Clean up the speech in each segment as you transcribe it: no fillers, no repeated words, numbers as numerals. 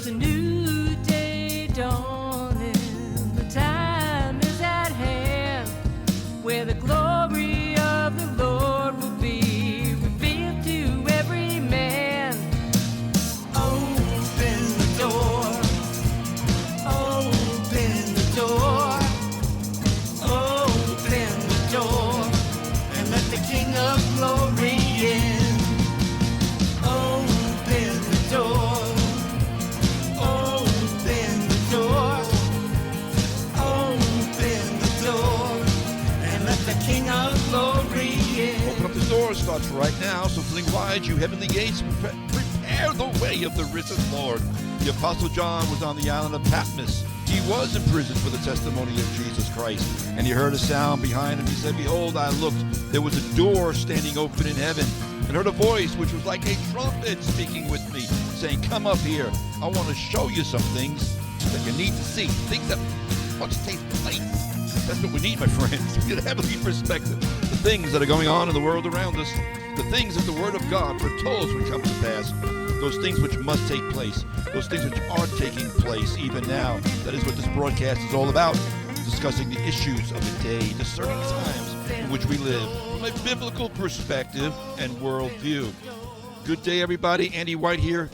a new day dawning. The time is at hand where the glory of the Lord will be revealed to every man. Open the door. Open the door. Open the door. And let the King of Glory in. Open the door. Open the door. Open the door. And let the King of Glory in. Open up the door starts right now, so fling wide you heavenly gates, prepare the way of the risen Lord. The Apostle John was on the island of Patmos. He was in prison for the testimony of Jesus Christ, and he heard a sound behind him. He said, behold, I looked, there was a door standing open in heaven, and heard a voice which was like a trumpet speaking with me, saying, come up here. I want to show you some things that you need to see, things that must take place. That's what we need, my friends. We get a heavenly perspective. The things that are going on in the world around us, the things that the Word of God foretells would come to pass, those things which must take place, those things which are taking place even now. That is what this broadcast is all about, discussing the issues of the day, discerning times in which we live, from a biblical perspective and worldview. Good day, everybody. Andy White here.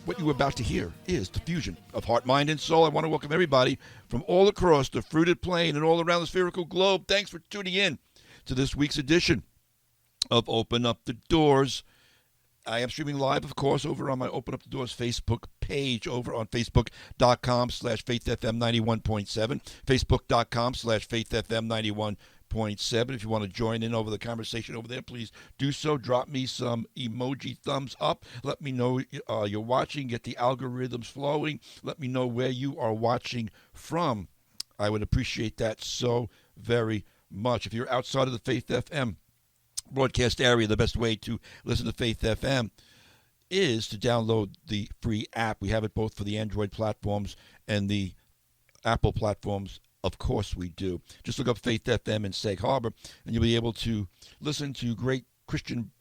What you're about to hear is the fusion of heart, mind, and soul. I want to welcome everybody from all across the fruited plain and all around the spherical globe. Thanks for tuning in to this week's edition of Open Up the Doors. I am streaming live, of course, over on my Open Up the Doors Facebook page over on Facebook.com/FaithFM91.7, Facebook.com/FaithFM91.7. If you want to join in over the conversation over there, please do so. Drop me some emoji thumbs up. Let me know you're watching. Get the algorithms flowing. Let me know where you are watching from. I would appreciate that so very much. If you're outside of the Faith FM broadcast area, the best way to listen to Faith FM is to download the free app. We have it both for the Android platforms and the Apple platforms. Of course we do. Just look up Faith FM in Sag Harbor, and you'll be able to listen to great Christian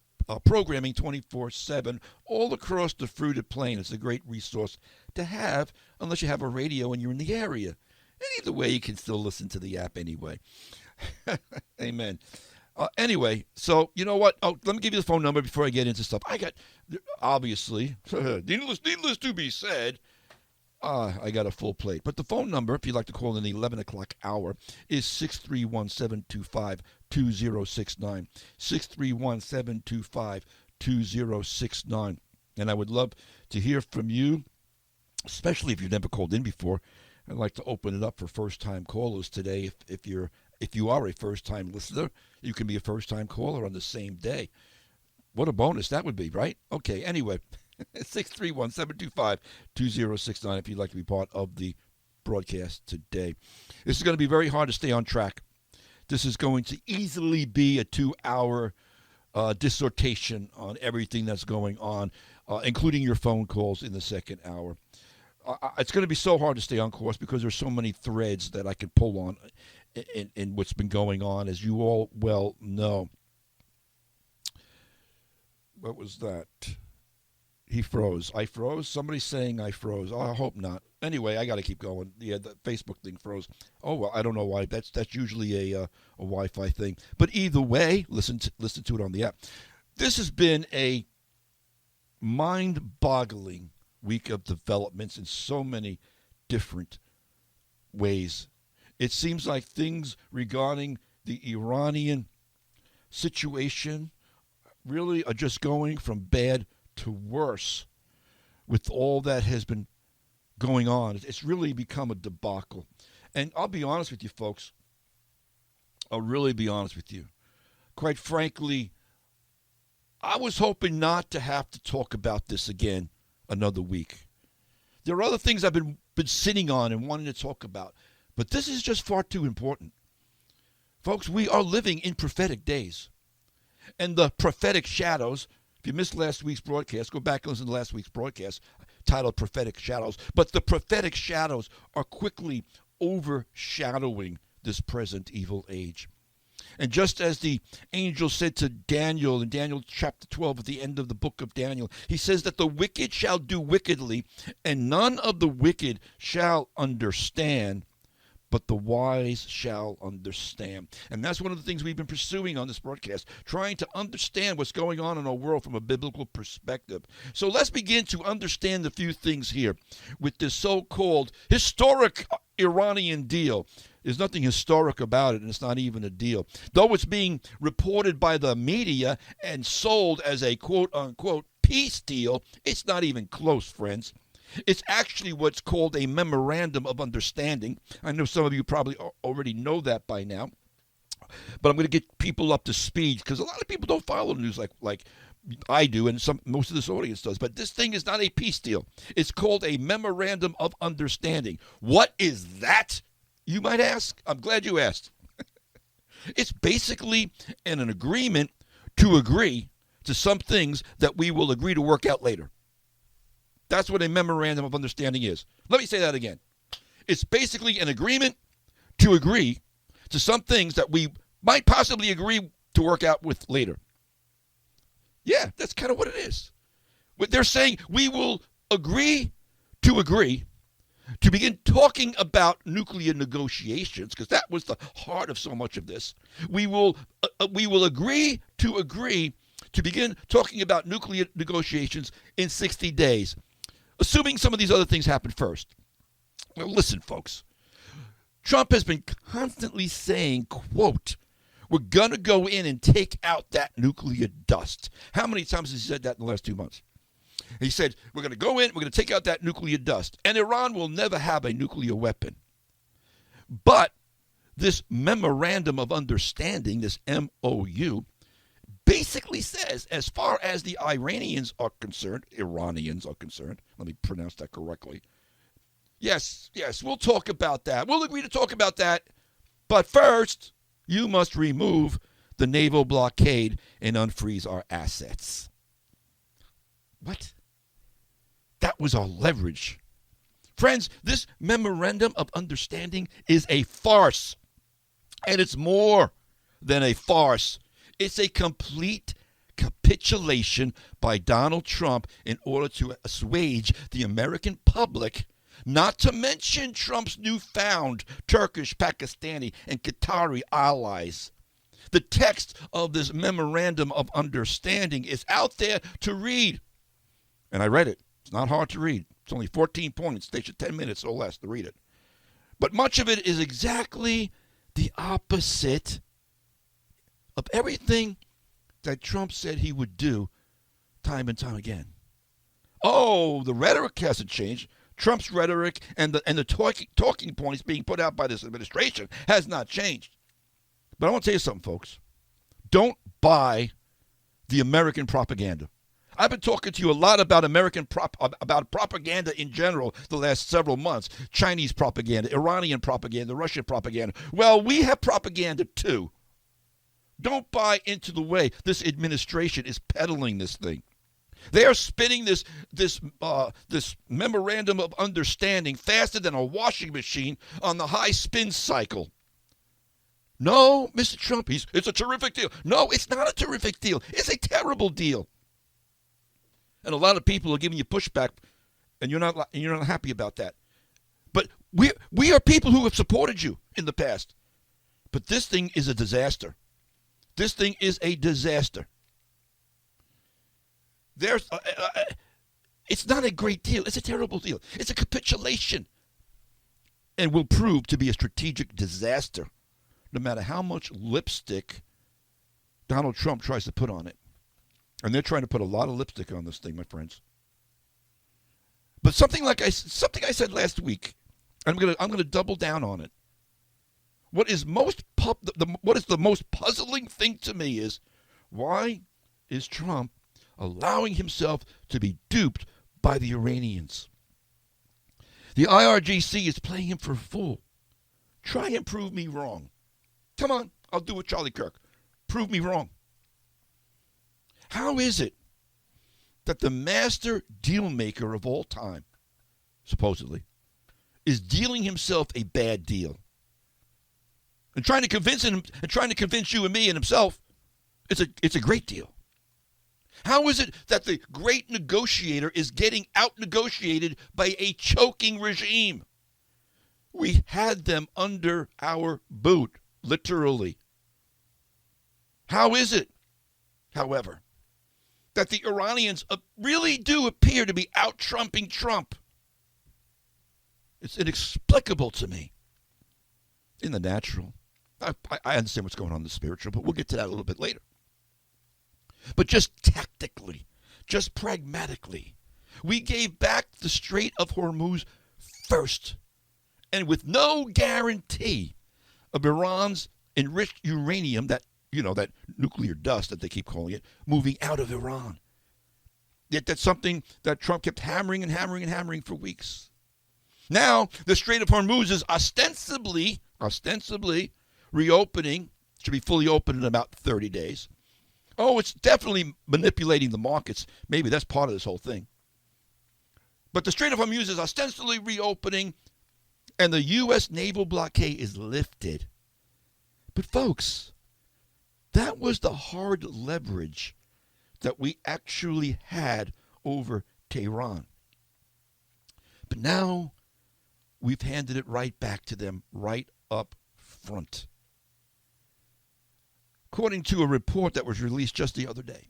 programming 24/7 all across the fruited plain. It's a great resource to have, unless you have a radio and you're in the area. And either way, you can still listen to the app anyway. Amen. Anyway, so you know what? Oh, let me give you the phone number before I get into stuff. I got, obviously, needless to be said, I got a full plate. But the phone number, if you'd like to call in the 11 o'clock hour, is 631-725-2069. 631-725-2069. And I would love to hear from you, especially if you've never called in before. I'd like to open it up for first-time callers today. If you are a first-time listener, you can be a first-time caller on the same day. What a bonus that would be, right? Okay, anyway. 631-725-2069 if you'd like to be part of the broadcast today. This is going to be very hard to stay on track. This is going to easily be a 2-hour dissertation on everything that's going on, including your phone calls in the second hour. It's going to be so hard to stay on course because there's so many threads that I can pull on in what's been going on, as you all well know. What was that? He froze. I froze? Somebody's saying I froze. Oh, I hope not. Anyway, I got to keep going. Yeah, the Facebook thing froze. Oh, well, I don't know why. That's usually a Wi-Fi thing. But either way, listen to it on the app. This has been a mind-boggling week of developments in so many different ways. It seems like things regarding the Iranian situation really are just going from bad to worse with all that has been going on. It's really become a debacle. And I'll be honest with you, folks. I'll really be honest with you. Quite frankly, I was hoping not to have to talk about this again another week. There are other things I've been sitting on and wanting to talk about, but this is just far too important. Folks, we are living in prophetic days. And the prophetic shadows, if you missed last week's broadcast, go back and listen to last week's broadcast titled Prophetic Shadows. But the prophetic shadows are quickly overshadowing this present evil age. And just as the angel said to Daniel in Daniel chapter 12 at the end of the book of Daniel, he says that the wicked shall do wickedly, and none of the wicked shall understand, but the wise shall understand. And that's one of the things we've been pursuing on this broadcast, trying to understand what's going on in our world from a biblical perspective. So let's begin to understand a few things here with this so-called historic Iranian deal. There's nothing historic about it, and it's not even a deal. Though it's being reported by the media and sold as a quote-unquote peace deal, it's not even close, friends. It's actually what's called a memorandum of understanding. I know some of you probably already know that by now, but I'm going to get people up to speed because a lot of people don't follow the news like I do, and most of this audience does. But this thing is not a peace deal. It's called a memorandum of understanding. What is that, you might ask? I'm glad you asked. It's basically an agreement to agree to some things that we will agree to work out later. That's what a memorandum of understanding is. Let me say that again. It's basically an agreement to agree to some things that we might possibly agree to work out with later. Yeah, that's kind of what it is. What they're saying, we will agree to begin talking about nuclear negotiations, because that was the heart of so much of this. We will agree to begin talking about nuclear negotiations in 60 days. Assuming some of these other things happen first. Well, listen, folks. Trump has been constantly saying, quote, we're going to go in and take out that nuclear dust. How many times has he said that in the last 2 months? He said, we're going to go in, we're going to take out that nuclear dust. And Iran will never have a nuclear weapon. But this memorandum of understanding, this MOU, basically says, as far as the Iranians are concerned, let me pronounce that correctly. Yes, we'll talk about that. We'll agree to talk about that. But first, you must remove the naval blockade and unfreeze our assets. What? That was our leverage. Friends, this memorandum of understanding is a farce. And it's more than a farce. It's a complete capitulation by Donald Trump in order to assuage the American public, not to mention Trump's newfound Turkish, Pakistani, and Qatari allies. The text of this memorandum of understanding is out there to read. And I read it. It's not hard to read. It's only 14 points. It takes you 10 minutes or less to read it. But much of it is exactly the opposite of everything that Trump said he would do time and time again. Oh, the rhetoric hasn't changed. Trump's rhetoric and the talking points being put out by this administration has not changed. But I want to tell you something, folks. Don't buy the American propaganda. I've been talking to you a lot about about propaganda in general the last several months. Chinese propaganda, Iranian propaganda, Russian propaganda. Well, we have propaganda too. Don't buy into the way this administration is peddling this thing. They are spinning this memorandum of understanding faster than a washing machine on the high spin cycle. No, Mr. Trump, it's a terrific deal. No, it's not a terrific deal. It's a terrible deal. And a lot of people are giving you pushback, and you're not happy about that. But we are people who have supported you in the past. But this thing is a disaster. This thing is a disaster. It's not a great deal. It's a terrible deal. It's a capitulation. And will prove to be a strategic disaster, no matter how much lipstick Donald Trump tries to put on it. And they're trying to put a lot of lipstick on this thing, my friends. But something I said last week, I'm gonna double down on it. What is the most puzzling thing to me is, why is Trump allowing himself to be duped by the Iranians? The IRGC is playing him for a fool. Try and prove me wrong. Come on, I'll do it, Charlie Kirk. Prove me wrong. How is it that the master deal maker of all time, supposedly, is dealing himself a bad deal? and trying to convince him and trying to convince you and me and himself, it's a great deal. How is it that the great negotiator is getting out-negotiated by a choking regime? We had them under our boot, literally. How is it, however, that the Iranians really do appear to be out-trumping Trump? It's inexplicable to me. In the natural. I understand what's going on in the spiritual, but we'll get to that a little bit later. But just tactically, just pragmatically, we gave back the Strait of Hormuz first, and with no guarantee of Iran's enriched uranium, that nuclear dust that they keep calling it, moving out of Iran. Yet that's something that Trump kept hammering and hammering and hammering for weeks. Now, the Strait of Hormuz is ostensibly reopening, should be fully open in about 30 days. Oh, it's definitely manipulating the markets. Maybe that's part of this whole thing. But the Strait of Hormuz is ostensibly reopening, and the U.S. naval blockade is lifted. But folks, that was the hard leverage that we actually had over Tehran. But now we've handed it right back to them right up front. According to a report that was released just the other day,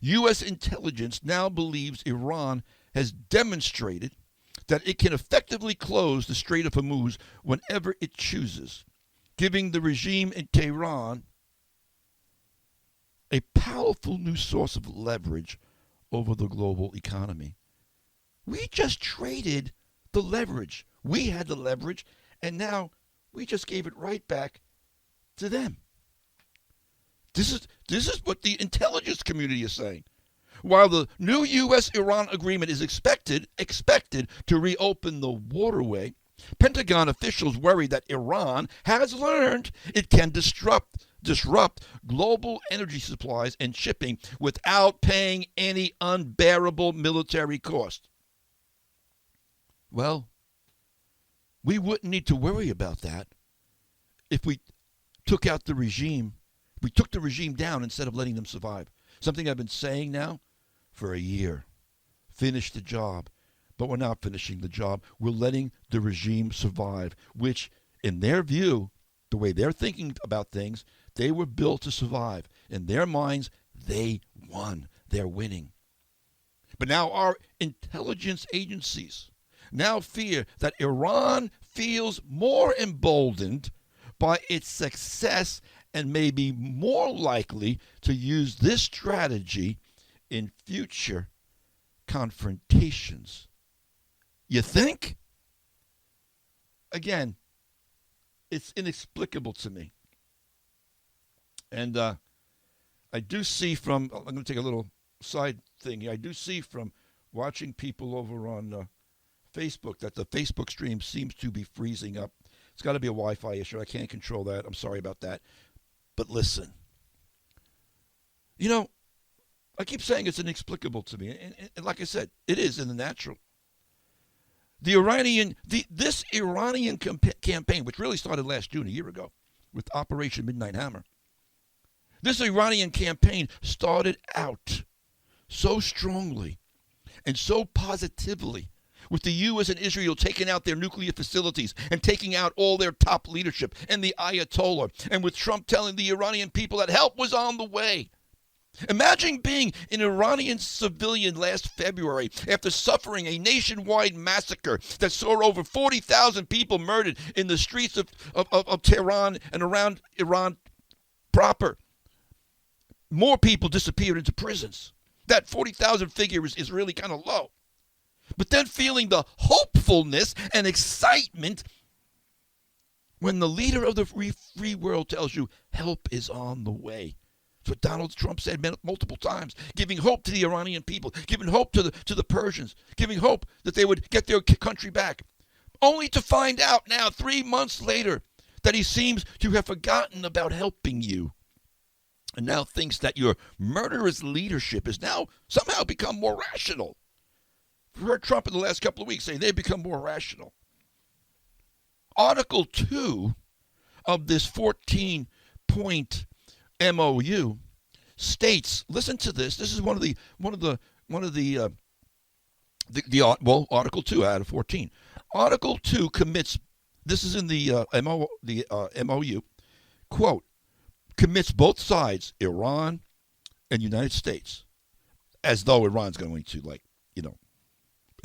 U.S. intelligence now believes Iran has demonstrated that it can effectively close the Strait of Hormuz whenever it chooses, giving the regime in Tehran a powerful new source of leverage over the global economy. We just traded the leverage. We had the leverage, and now we just gave it right back to them. This is what the intelligence community is saying. While the new U.S.-Iran agreement is expected to reopen the waterway, Pentagon officials worry that Iran has learned it can disrupt global energy supplies and shipping without paying any unbearable military cost. Well, we wouldn't need to worry about that if we took out the regime. We took the regime down instead of letting them survive. Something I've been saying now for a year. Finish the job. But we're not finishing the job. We're letting the regime survive, which, in their view, the way they're thinking about things, they were built to survive. In their minds, they won. They're winning. But now our intelligence agencies now fear that Iran feels more emboldened by its success and may be more likely to use this strategy in future confrontations. You think? Again, it's inexplicable to me. And I do see from, I'm going to take a little side thing here. I do see from watching people over on Facebook that the Facebook stream seems to be freezing up. It's got to be a Wi-Fi issue. I can't control that. I'm sorry about that. But listen, I keep saying it's inexplicable to me. And like I said, it is in the natural. This Iranian campaign, which really started last June, a year ago, with Operation Midnight Hammer. This Iranian campaign started out so strongly and so positively, with the U.S. and Israel taking out their nuclear facilities and taking out all their top leadership and the Ayatollah, and with Trump telling the Iranian people that help was on the way. Imagine being an Iranian civilian last February after suffering a nationwide massacre that saw over 40,000 people murdered in the streets of Tehran and around Iran proper. More people disappeared into prisons. That 40,000 figure is really kind of low. But then feeling the hopefulness and excitement when the leader of the free world tells you help is on the way. That's what Donald Trump said multiple times, giving hope to the Iranian people, giving hope to the Persians, giving hope that they would get their country back. Only to find out now, 3 months later, that he seems to have forgotten about helping you. And now thinks that your murderous leadership has now somehow become more rational. We've heard Trump in the last couple of weeks saying they've become more rational. Article 2 of this 14-point MOU states, listen to this. This is Article 2 out of 14. Article 2 commits, this is in the MOU, quote, commits both sides, Iran and United States, as though Iran's going to,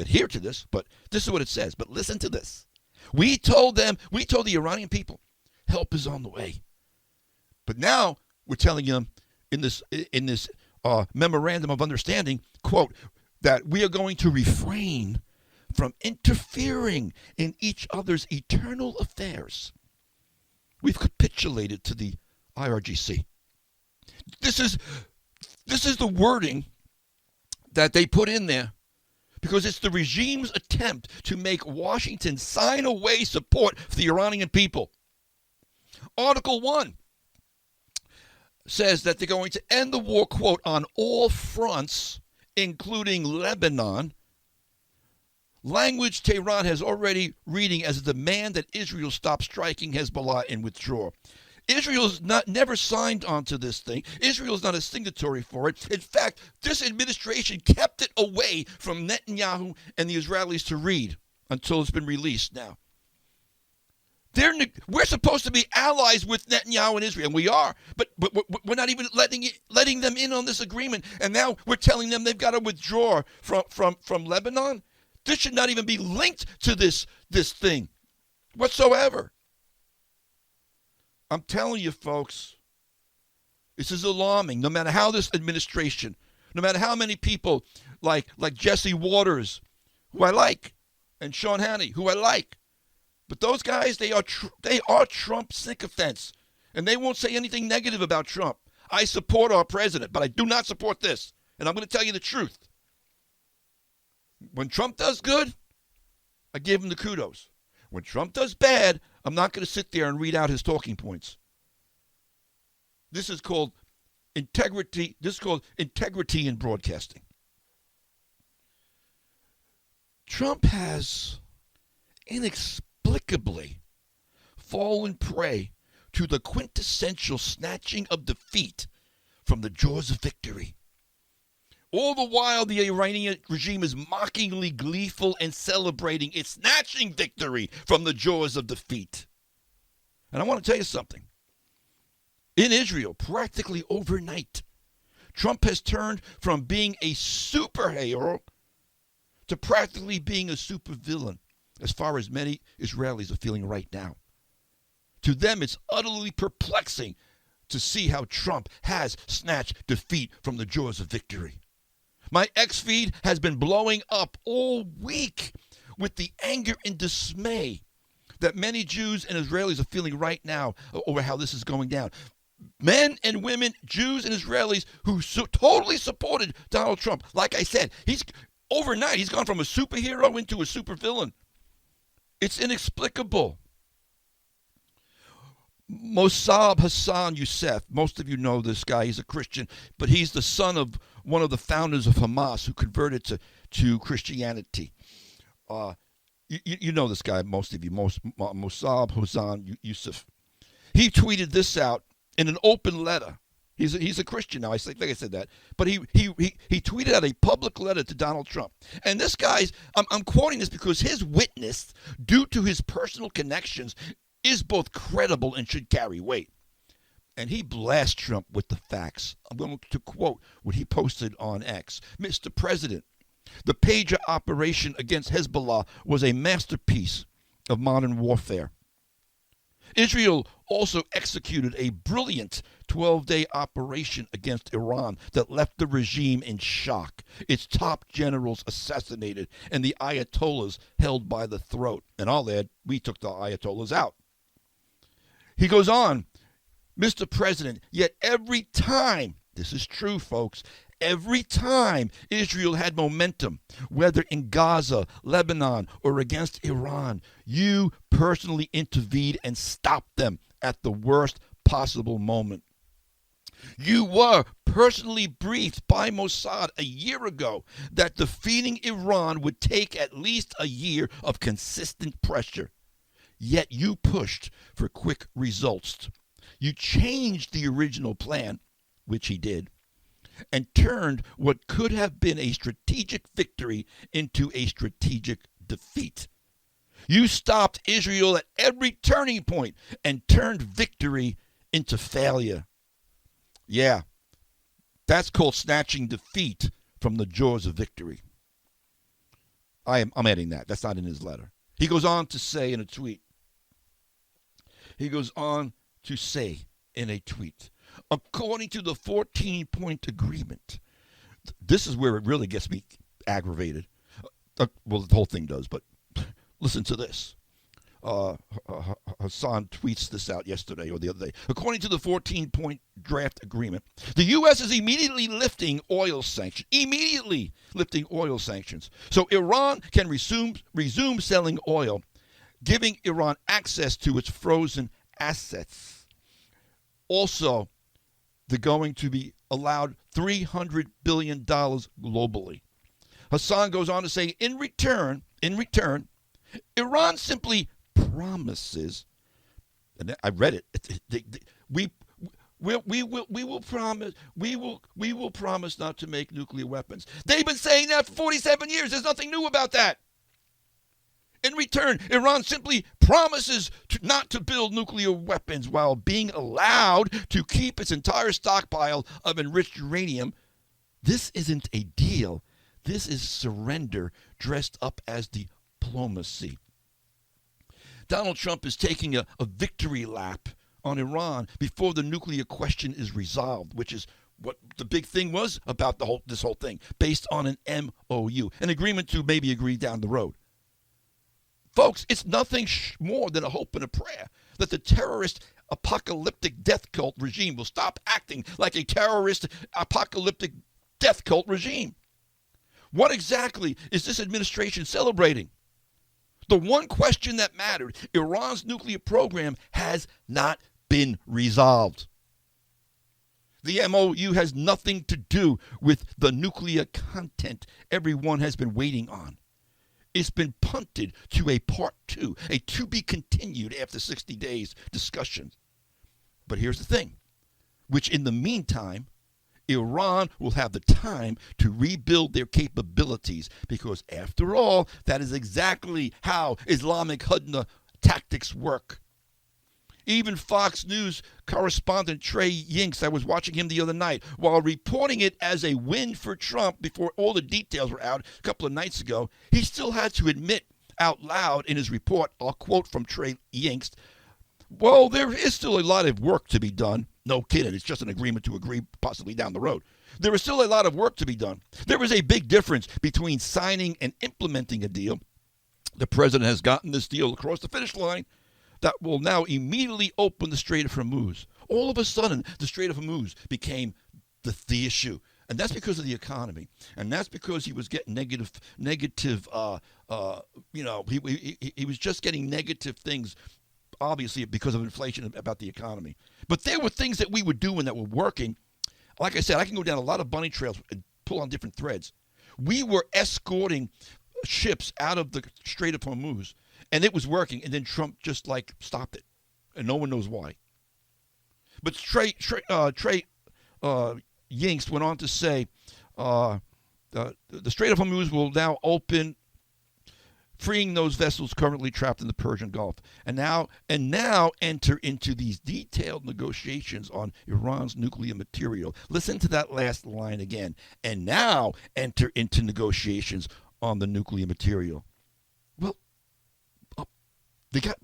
adhere to this, but this is what it says. But listen to this. We told the Iranian people, help is on the way. But now we're telling them in this memorandum of understanding, quote, that we are going to refrain from interfering in each other's eternal affairs. We've capitulated to the IRGC. This is the wording that they put in there because it's the regime's attempt to make Washington sign away support for the Iranian people. Article 1 says that they're going to end the war, quote, on all fronts, including Lebanon. Language Tehran has already reading as a demand that Israel stop striking Hezbollah and withdraw. Israel's never signed onto this thing. Israel's not a signatory for it. In fact, this administration kept it away from Netanyahu and the Israelis to read until it's been released now. We're supposed to be allies with Netanyahu and Israel, and we are, but we're not even letting them in on this agreement, and now we're telling them they've got to withdraw from Lebanon. This should not even be linked to this thing whatsoever. I'm telling you, folks, this is alarming. No matter how this administration, no matter how many people like Jesse Waters, who I like, and Sean Hannity, who I like, but those guys, they are Trump sycophants, and they won't say anything negative about Trump. I support our president, but I do not support this, and I'm going to tell you the truth. When Trump does good, I give him the kudos. When Trump does bad, I'm not going to sit there and read out his talking points. This is called integrity. This is called integrity in broadcasting. Trump has inexplicably fallen prey to the quintessential snatching of defeat from the jaws of victory. All the while, the Iranian regime is mockingly gleeful and celebrating its snatching victory from the jaws of defeat. And I want to tell you something. In Israel, practically overnight, Trump has turned from being a superhero to practically being a supervillain, as far as many Israelis are feeling right now. To them, it's utterly perplexing to see how Trump has snatched defeat from the jaws of victory. My X feed has been blowing up all week with the anger and dismay that many Jews and Israelis are feeling right now over how this is going down. Men and women, Jews and Israelis who totally supported Donald Trump. Like I said, overnight he's gone from a superhero into a supervillain. It's inexplicable. Mossab Hassan Youssef, most of you know this guy, he's a Christian, but he's the son of one of the founders of Hamas who converted to Christianity. You know this guy, most of you, Mossab Hassan Youssef. He tweeted this out in an open letter. He's a Christian now, I think I said that, but he tweeted out a public letter to Donald Trump. And this guy's, I'm quoting this because his witness, due to his personal connections, is both credible and should carry weight. And he blasts Trump with the facts. I'm going to quote what he posted on X. Mr. President, the pager operation against Hezbollah was a masterpiece of modern warfare. Israel also executed a brilliant 12-day operation against Iran that left the regime in shock, its top generals assassinated, and the Ayatollahs held by the throat. And I'll add, we took the Ayatollahs out. He goes on, Mr. President, yet every time, this is true, folks, every time Israel had momentum, whether in Gaza, Lebanon, or against Iran, you personally intervened and stopped them at the worst possible moment. You were personally briefed by Mossad a year ago that defeating Iran would take at least a year of consistent pressure. yet you pushed for quick results. You changed the original plan, which he did, and turned what could have been a strategic victory into a strategic defeat. You stopped Israel at every turning point and turned victory into failure. Yeah, that's called snatching defeat from the jaws of victory. I'm adding that. That's not in his letter. He goes on to say in a tweet. According to the 14-point agreement, this is where it really gets me aggravated. Well, the whole thing does, but listen to this. Hassan tweets this out yesterday or the other day. According to the 14-point draft agreement, the U.S. is immediately lifting oil sanctions. So Iran can resume selling oil, giving Iran access to its frozen assets. Also, they're going to be allowed $300 billion globally. Hassan goes on to say, in return, Iran simply promises, and I read it. We will promise not to make nuclear weapons. They've been saying that for 47 years. There's nothing new about that. In return, Iran simply promises not to build nuclear weapons while being allowed to keep its entire stockpile of enriched uranium. This isn't a deal. This is surrender dressed up as diplomacy. Donald Trump is taking a victory lap on Iran before the nuclear question is resolved, which is what the big thing was about this whole thing, based on an MOU, an agreement to maybe agree down the road. Folks, it's nothing more than a hope and a prayer that the terrorist apocalyptic death cult regime will stop acting like a terrorist apocalyptic death cult regime. What exactly is this administration celebrating? The one question that mattered, Iran's nuclear program has not been resolved. The MOU has nothing to do with the nuclear content everyone has been waiting on. It's been punted to a part 2, a to be continued after 60 days discussion. But here's the thing, which in the meantime, Iran will have the time to rebuild their capabilities, because after all, that is exactly how Islamic Hudna tactics work. Even Fox News correspondent Trey Yingst, I was watching him the other night, while reporting it as a win for Trump before all the details were out a couple of nights ago, he still had to admit out loud in his report, I'll quote from Trey Yingst, well, there is still a lot of work to be done. No kidding, it's just an agreement to agree possibly down the road. There is still a lot of work to be done. There is a big difference between signing and implementing a deal. The president has gotten this deal across the finish line that will now immediately open the Strait of Hormuz. All of a sudden, the Strait of Hormuz became the issue. And that's because of the economy. And that's because he was getting negative, he was just getting negative things, obviously because of inflation about the economy. But there were things that we were doing that were working. Like I said, I can go down a lot of bunny trails and pull on different threads. We were escorting ships out of the Strait of Hormuz, and it was working, and then Trump just stopped it, and no one knows why. But Trey Yingst went on to say, the Strait of Hormuz will now open, freeing those vessels currently trapped in the Persian Gulf, and now enter into these detailed negotiations on Iran's nuclear material. Listen to that last line again. And now enter into negotiations on the nuclear material. Well, they got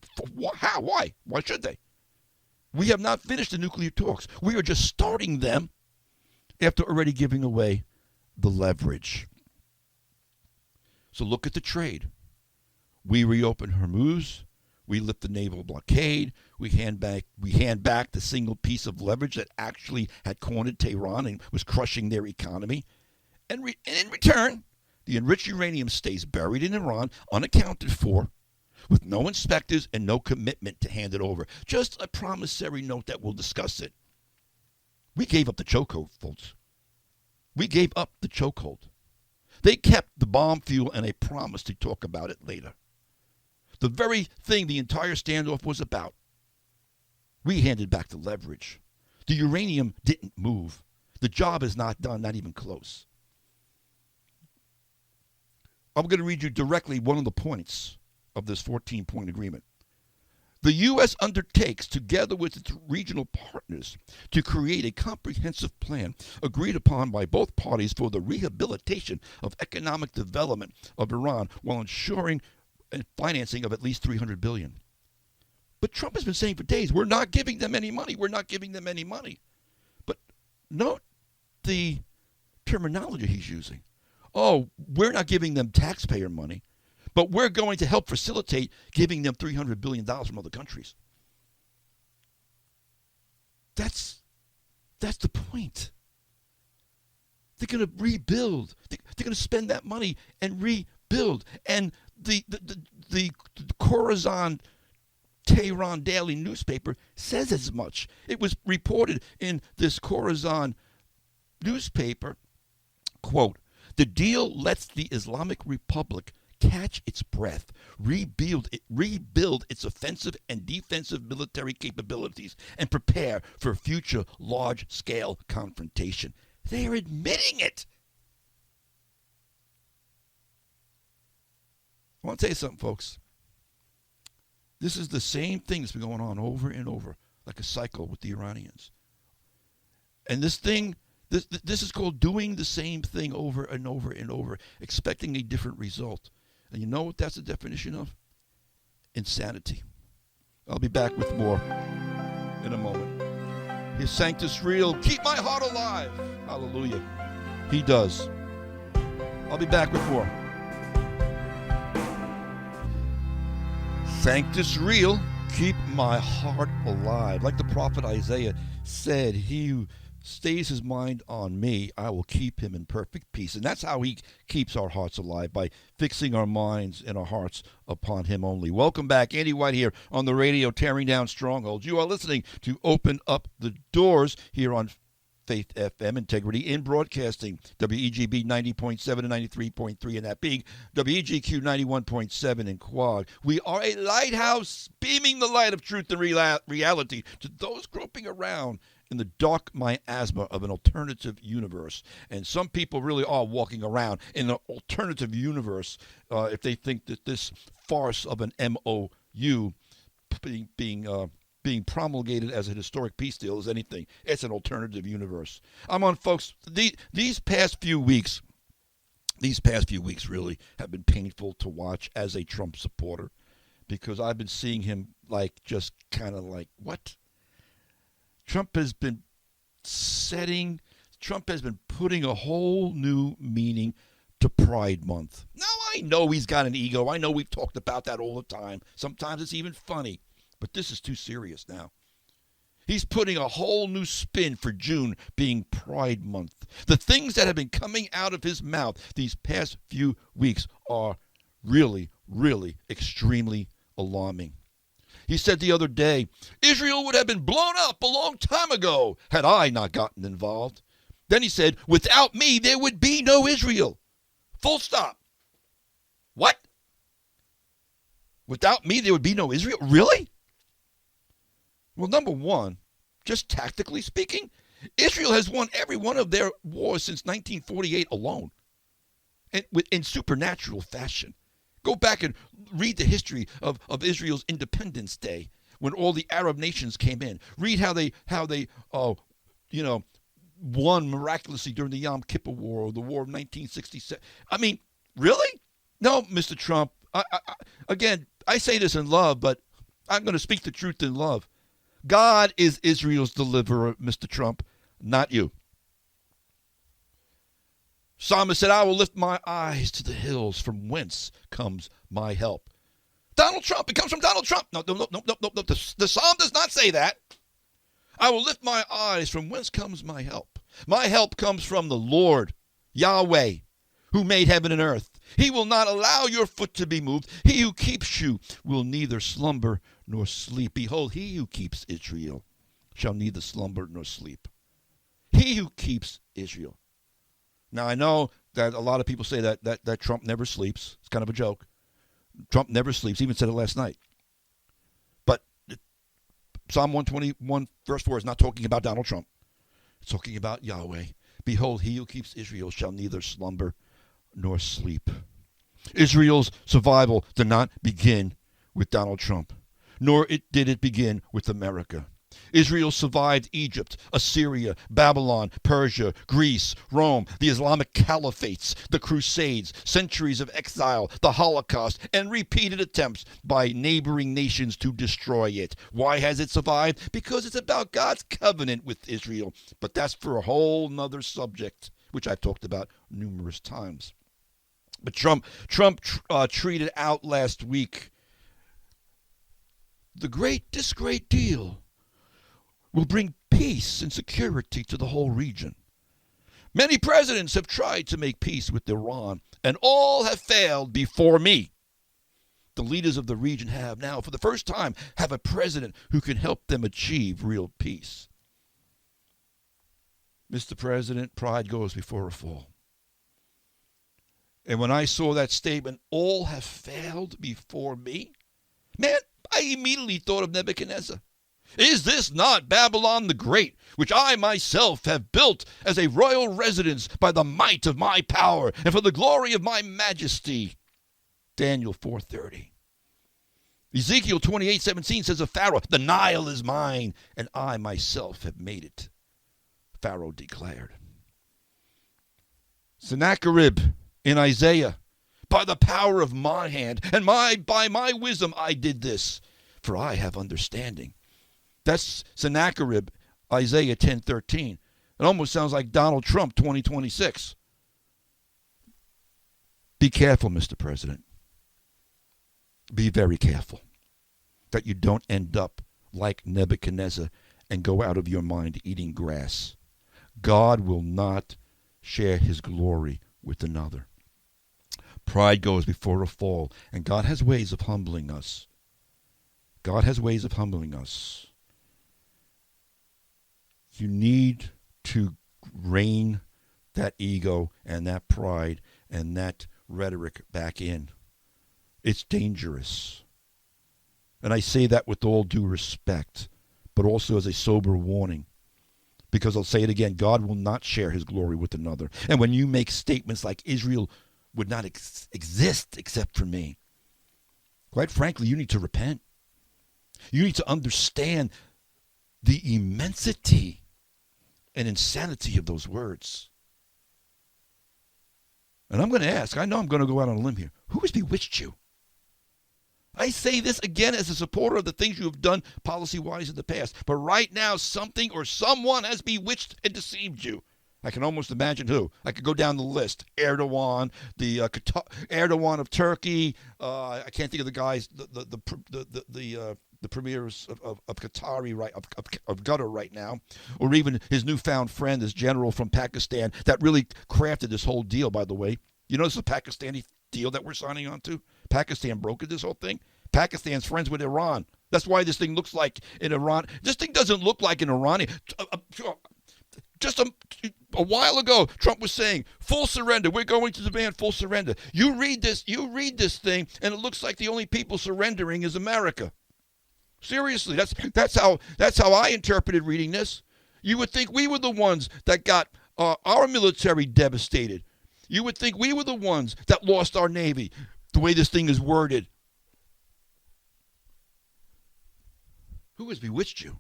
how? Why? Why should they? We have not finished the nuclear talks. We are just starting them after already giving away the leverage. So look at the trade. We reopen Hormuz. We lift the naval blockade. We hand back the single piece of leverage that actually had cornered Tehran and was crushing their economy. And in return, the enriched uranium stays buried in Iran, unaccounted for, with no inspectors and no commitment to hand it over. Just a promissory note that we'll discuss it. We gave up the chokehold, folks. We gave up the chokehold. They kept the bomb fuel and a promise to talk about it later. The very thing the entire standoff was about. We handed back the leverage. The uranium didn't move. The job is not done, not even close. I'm going to read you directly one of the points of this 14-point agreement. The U.S. undertakes, together with its regional partners, to create a comprehensive plan agreed upon by both parties for the rehabilitation of economic development of Iran while ensuring financing of at least $300 billion. But Trump has been saying for days, we're not giving them any money. We're not giving them any money. But note the terminology he's using. Oh, we're not giving them taxpayer money, but we're going to help facilitate giving them $300 billion from other countries. That's the point. They're going to rebuild. They're going to spend that money and rebuild. And the Khorasan Tehran Daily newspaper says as much. It was reported in this Khorasan newspaper, quote, the deal lets the Islamic Republic catch its breath, rebuild its offensive and defensive military capabilities, and prepare for future large-scale confrontation. They're admitting it. I want to tell you something, folks. This is the same thing that's been going on over and over, like a cycle with the Iranians. And this is called doing the same thing over and over and over, expecting a different result. And you know what that's the definition of? Insanity. I'll be back with more in a moment. His Sanctus Real, keep my heart alive. Hallelujah. He does. I'll be back with more. Sanctus Real, keep my heart alive. Like the prophet Isaiah said, he who stays his mind on me, I will keep him in perfect peace. And that's how he keeps our hearts alive, by fixing our minds and our hearts upon him only. Welcome back. Andy White here on the radio, tearing down strongholds. You are listening to Open Up the Doors here on Faith FM, Integrity in Broadcasting, WEGB 90.7 and 93.3, and that being WEGQ 91.7 in Quad. We are a lighthouse beaming the light of truth and reality to those groping around in the dark miasma of an alternative universe. And some people really are walking around in an alternative universe if they think that this farce of an MOU being promulgated as a historic peace deal is anything. It's an alternative universe. I'm on, folks. These past few weeks really have been painful to watch as a Trump supporter, because I've been seeing him just kind of like, what? Trump has been putting a whole new meaning to Pride Month. Now, I know he's got an ego. I know we've talked about that all the time. Sometimes it's even funny. But this is too serious now. He's putting a whole new spin for June being Pride Month. The things that have been coming out of his mouth these past few weeks are really, really extremely alarming. He said the other day, Israel would have been blown up a long time ago had I not gotten involved. Then he said, without me, there would be no Israel. Full stop. What? Without me, there would be no Israel? Really? Well, number one, just tactically speaking, Israel has won every one of their wars since 1948 alone, and in supernatural fashion. Go back and read the history of Israel's Independence Day, when all the Arab nations came in. Read how they won miraculously during the Yom Kippur War or the War of 1967. I mean, really? No, Mr. Trump. Again, I say this in love, but I'm going to speak the truth in love. God is Israel's deliverer, Mr. Trump, not you. Psalmist said, I will lift my eyes to the hills, from whence comes my help. Donald Trump, it comes from Donald Trump. No. The psalm does not say that. I will lift my eyes, from whence comes my help. My help comes from the Lord, Yahweh, who made heaven and earth. He will not allow your foot to be moved. He who keeps you will neither slumber nor sleep. Behold, he who keeps Israel shall neither slumber nor sleep. He who keeps Israel. Now, I know that a lot of people say that Trump never sleeps. It's kind of a joke. Trump never sleeps. He even said it last night. But Psalm 121, verse 4 is not talking about Donald Trump. It's talking about Yahweh. Behold, he who keeps Israel shall neither slumber nor sleep. Israel's survival did not begin with Donald Trump, nor did it begin with America. Israel survived Egypt, Assyria, Babylon, Persia, Greece, Rome, the Islamic caliphates, the Crusades, centuries of exile, the Holocaust, and repeated attempts by neighboring nations to destroy it. Why has it survived? Because it's about God's covenant with Israel. But that's for a whole nother subject, which I've talked about numerous times. But Trump tweeted out last week, this great deal will bring peace and security to the whole region. Many presidents have tried to make peace with Iran, and all have failed before me. The leaders of the region have now, for the first time, have a president who can help them achieve real peace. Mr. President, pride goes before a fall. And when I saw that statement, all have failed before me, man, I immediately thought of Nebuchadnezzar. Is this not Babylon the Great, which I myself have built as a royal residence by the might of my power and for the glory of my majesty? Daniel 4:30. Ezekiel 28:17 says of Pharaoh, the Nile is mine, and I myself have made it. Pharaoh declared. Sennacherib in Isaiah, by the power of my hand and by my wisdom I did this, for I have understanding. That's Sennacherib, Isaiah 10:13. It almost sounds like Donald Trump 2026. Be careful, Mr. President. Be very careful that you don't end up like Nebuchadnezzar and go out of your mind eating grass. God will not share his glory with another. Pride goes before a fall, and God has ways of humbling us. God has ways of humbling us. You need to rein that ego and that pride and that rhetoric back in. It's dangerous. And I say that with all due respect, but also as a sober warning. Because I'll say it again, God will not share his glory with another. And when you make statements like Israel would not exist except for me, quite frankly, you need to repent. You need to understand the immensity and insanity of those words. And I'm going to ask, I know I'm going to go out on a limb here, who has bewitched you? I say this again as a supporter of the things you have done policy-wise in the past. But right now, something or someone has bewitched and deceived you. I can almost imagine who. I could go down the list. Erdogan, the Erdogan of Turkey. I can't think of the guys, the premiers of Qatari right of Qatar right now, or even his newfound friend, this general from Pakistan that really crafted this whole deal. By the way, you know, this is a Pakistani deal that we're signing on to. Pakistan brokered this whole thing. Pakistan's friends with Iran. That's why this thing looks like in Iran. This thing doesn't look like an Iranian. Just a while ago, Trump was saying, full surrender. We're going to demand full surrender. You read this thing, and it looks like the only people surrendering is America. Seriously, that's how I interpreted reading this. You would think we were the ones that got our military devastated. You would think we were the ones that lost our Navy, the way this thing is worded. Who has bewitched you?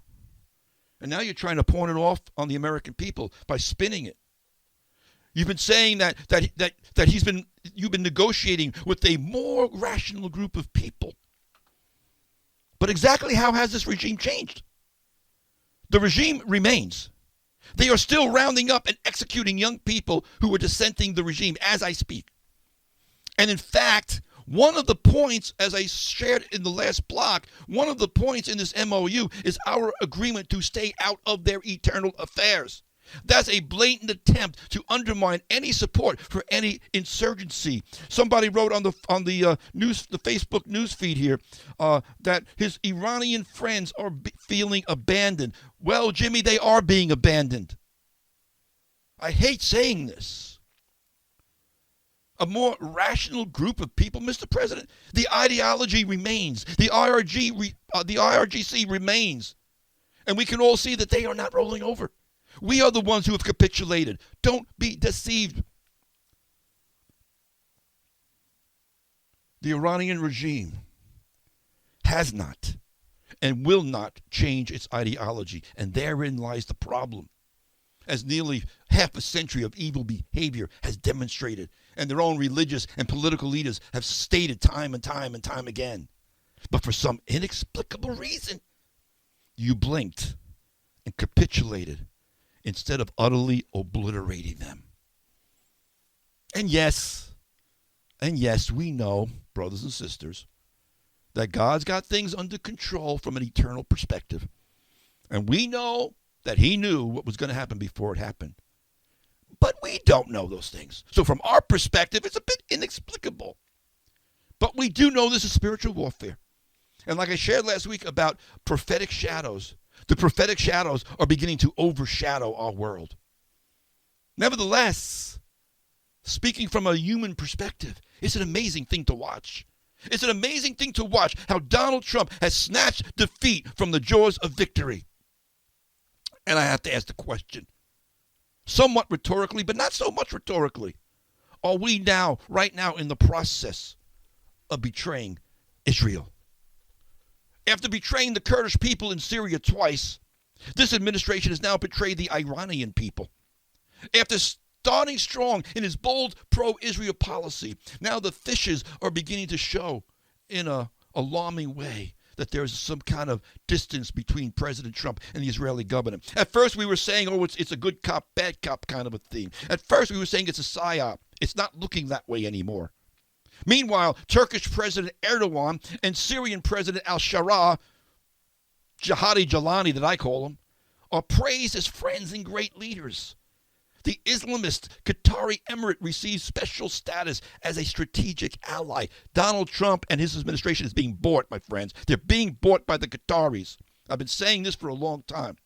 And now you're trying to pawn it off on the American people by spinning it. You've been saying that you've been negotiating with a more rational group of people. But exactly how has this regime changed? The regime remains. They are still rounding up and executing young people who are dissenting the regime as I speak. And in fact, one of the points, as I shared in the last block, one of the points in this MOU is our agreement to stay out of their internal affairs. That's a blatant attempt to undermine any support for any insurgency. Somebody wrote on the Facebook news feed here that his Iranian friends are feeling abandoned. Well, Jimmy, they are being abandoned. I hate saying this. a more rational group of people, Mr. President. The ideology remains. The IRGC remains. And we can all see that they are not rolling over. We are the ones who have capitulated. Don't be deceived. The Iranian regime has not and will not change its ideology. And therein lies the problem. As nearly half a century of evil behavior has demonstrated, and their own religious and political leaders have stated time and time and time again. But for some inexplicable reason, you blinked and capitulated instead of utterly obliterating them. And yes, we know, brothers and sisters, that God's got things under control from an eternal perspective. And we know that he knew what was going to happen before it happened. But we don't know those things. So from our perspective, it's a bit inexplicable. But we do know this is spiritual warfare. And like I shared last week about prophetic shadows, the prophetic shadows are beginning to overshadow our world. Nevertheless, speaking from a human perspective, it's an amazing thing to watch. It's an amazing thing to watch how Donald Trump has snatched defeat from the jaws of victory. And I have to ask the question, somewhat rhetorically, but not so much rhetorically, are we now, right now, in the process of betraying Israel? After betraying the Kurdish people in Syria twice, this administration has now betrayed the Iranian people. After starting strong in his bold pro-Israel policy, now the fishes are beginning to show in an alarming way that there's some kind of distance between President Trump and the Israeli government. At first we were saying, it's a good cop, bad cop kind of a thing. At first we were saying it's a psyop. It's not looking that way anymore. Meanwhile, Turkish President Erdogan and Syrian President al-Shara, Jihadi Jalani that I call him, are praised as friends and great leaders. The Islamist Qatari Emirate receives special status as a strategic ally. Donald Trump and his administration is being bought, my friends. They're being bought by the Qataris. I've been saying this for a long time.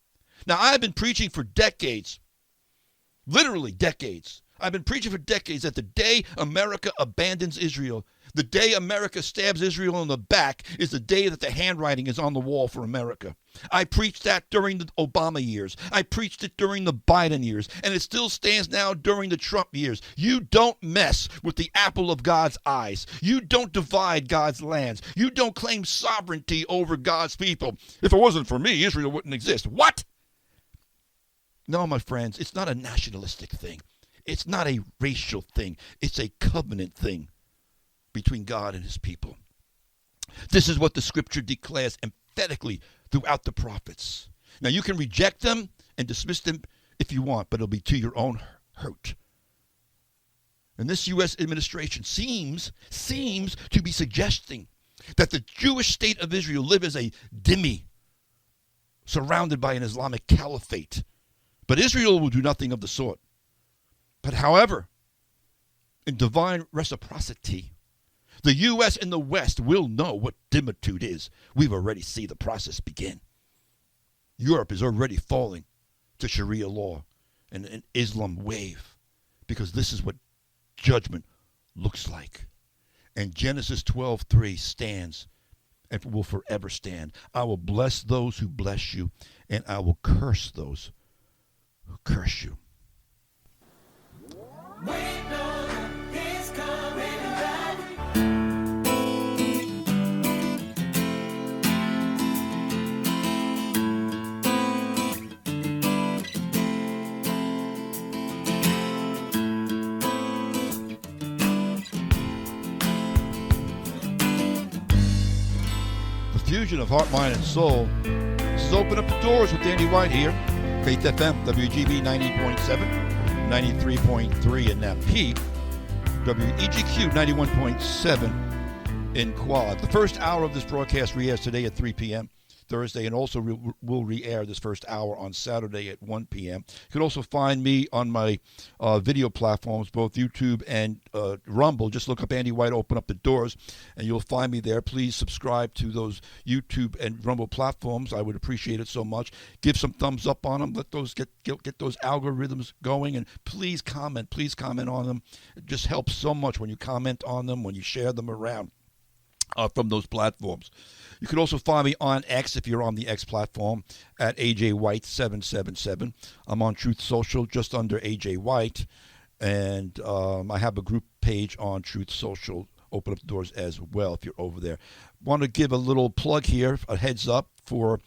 Now, I've been preaching for decades, literally decades. I've been preaching for decades that the day America abandons Israel, the day America stabs Israel in the back, is the day that the handwriting is on the wall for America. I preached that during the Obama years. I preached it during the Biden years. And it still stands now during the Trump years. You don't mess with the apple of God's eyes. You don't divide God's lands. You don't claim sovereignty over God's people. If it wasn't for me, Israel wouldn't exist. What? No, my friends, it's not a nationalistic thing. It's not a racial thing. It's a covenant thing between God and his people. This is what the scripture declares emphatically throughout the prophets. Now, you can reject them and dismiss them if you want, but it'll be to your own hurt. And this U.S. administration seems to be suggesting that the Jewish state of Israel live as a dhimmi surrounded by an Islamic caliphate. But Israel will do nothing of the sort. But however, in divine reciprocity, the U.S. and the West will know what dhimmitude is. We've already seen the process begin. Europe is already falling to Sharia law and an Islam wave, because this is what judgment looks like. And Genesis 12:3 stands and will forever stand. I will bless those who bless you, and I will curse those who curse you. We know he's coming back. The fusion of heart, mind, and soul. This is Open Up the Doors with Danny White here. Faith FM, WEGB 90.7. 93.3 in that peak, WEGQ 91.7 in Quad. The first hour of this broadcast re-airs today at 3 p.m. Thursday, and also will re-air this first hour on Saturday at 1 p.m. You can also find me on my video platforms, both YouTube and Rumble. Just look up Andy White, Open Up the Doors, and you'll find me there. Please subscribe to those YouTube and Rumble platforms. I would appreciate it so much. Give some thumbs up on them. Let those get those algorithms going, and please comment on them. It just helps so much when you comment on them, when you share them around from those platforms. You can also find me on X if you're on the X platform at AJ White 777. I'm on Truth Social just under AJ White, and I have a group page on Truth Social, Open Up the Doors, as well if you're over there. Want to give a little plug here, a heads up for,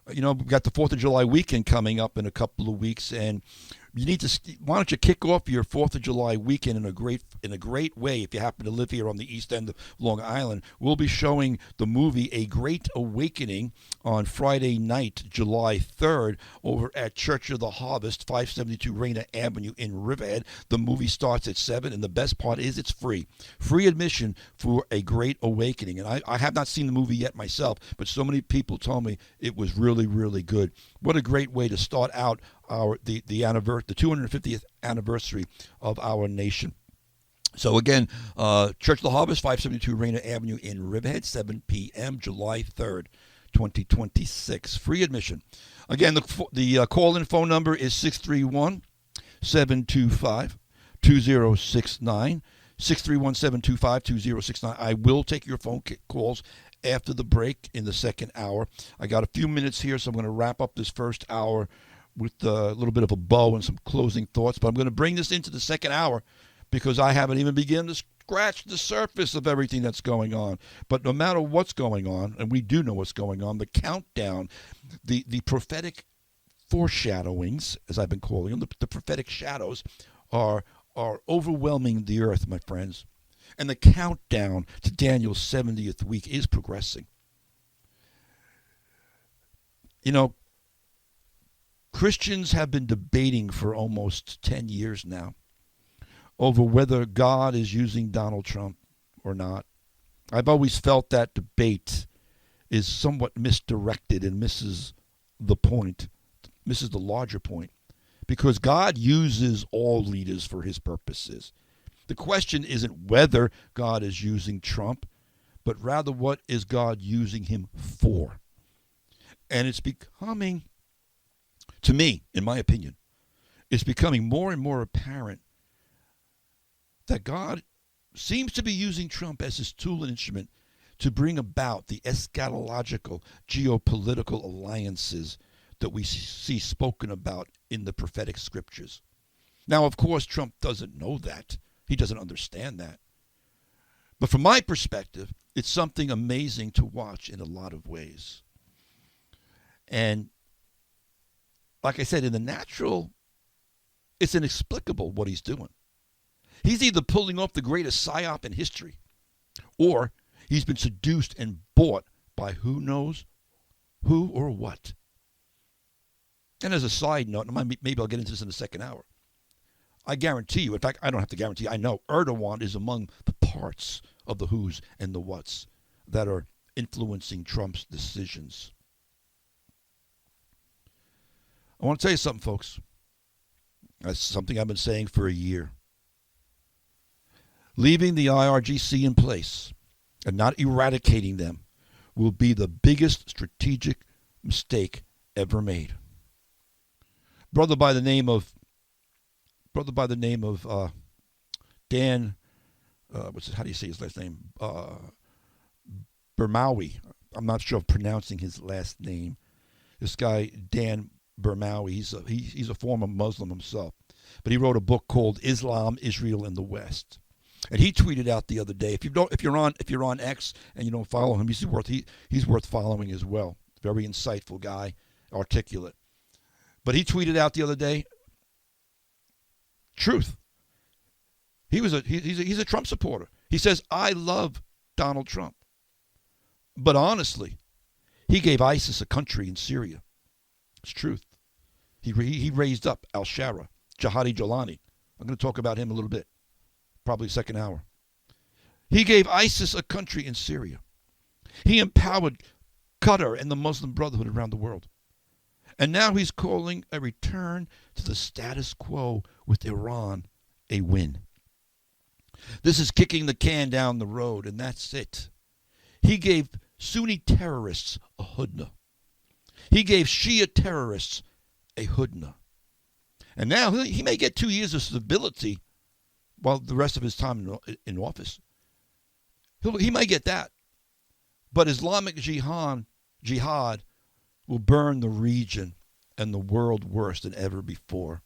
we've got the 4th of July weekend coming up in a couple of weeks, and you need to. Why don't you kick off your 4th of July weekend in a great way? If you happen to live here on the east end of Long Island, we'll be showing the movie A Great Awakening on Friday night, July 3rd, over at Church of the Harvest, 572 Raina Avenue in Riverhead. The movie starts at 7, and the best part is it's free admission for A Great Awakening. And I have not seen the movie yet myself, but so many people told me it was really, really good. What a great way to start out the 250th anniversary of our nation. So again, Church of the Harvest, 572 Raina Avenue in Riverhead, 7 p.m., July 3rd, 2026. Free admission. Again, the call-in phone number is 631-725-2069. 631-725-2069. I will take your phone calls after the break in the second hour. I got a few minutes here, so I'm going to wrap up this first hour with a little bit of a bow and some closing thoughts. But I'm going to bring this into the second hour because I haven't even begun to scratch the surface of everything that's going on. But no matter what's going on, and we do know what's going on, the countdown, the prophetic foreshadowings, as I've been calling them, the prophetic shadows are overwhelming the earth, my friends. And the countdown to Daniel's 70th week is progressing. Christians have been debating for almost 10 years now over whether God is using Donald Trump or not. I've always felt that debate is somewhat misdirected and misses the point, misses the larger point, because God uses all leaders for his purposes. The question isn't whether God is using Trump, but rather what is God using him for? And it's becoming, to me, in my opinion, it's becoming more and more apparent that God seems to be using Trump as his tool and instrument to bring about the eschatological geopolitical alliances that we see spoken about in the prophetic scriptures. Now, of course, Trump doesn't know that. He doesn't understand that. But from my perspective, it's something amazing to watch in a lot of ways. And like I said, in the natural, it's inexplicable what he's doing. He's either pulling off the greatest psyop in history, or he's been seduced and bought by who knows who or what. And as a side note, maybe I'll get into this in the second hour, I guarantee you, in fact, I don't have to guarantee, I know Erdogan is among the parts of the who's and the what's that are influencing Trump's decisions. I want to tell you something, folks. That's something I've been saying for a year. Leaving the IRGC in place and not eradicating them will be the biggest strategic mistake ever made. Brother by the name of Dan, how do you say his last name? Bermawi. I'm not sure of pronouncing his last name. This guy, Dan Bermawi, he's a former Muslim himself, but he wrote a book called Islam, Israel, and the West. And he tweeted out the other day, if you're on X and you don't follow him, he's worth following as well. Very insightful guy, articulate. But he tweeted out the other day, truth. He's a Trump supporter. He says, I love Donald Trump. But honestly, he gave ISIS a country in Syria. It's truth. He raised up al-Shara, Jihadi Jolani. I'm going to talk about him a little bit, probably second hour. He gave ISIS a country in Syria. He empowered Qatar and the Muslim Brotherhood around the world. And now he's calling a return to the status quo with Iran a win. This is kicking the can down the road, and that's it. He gave Sunni terrorists a hudna. He gave Shia terrorists a hudna. And now he may get 2 years of stability while the rest of his time in office. He might get that. But Islamic jihad will burn the region and the world worse than ever before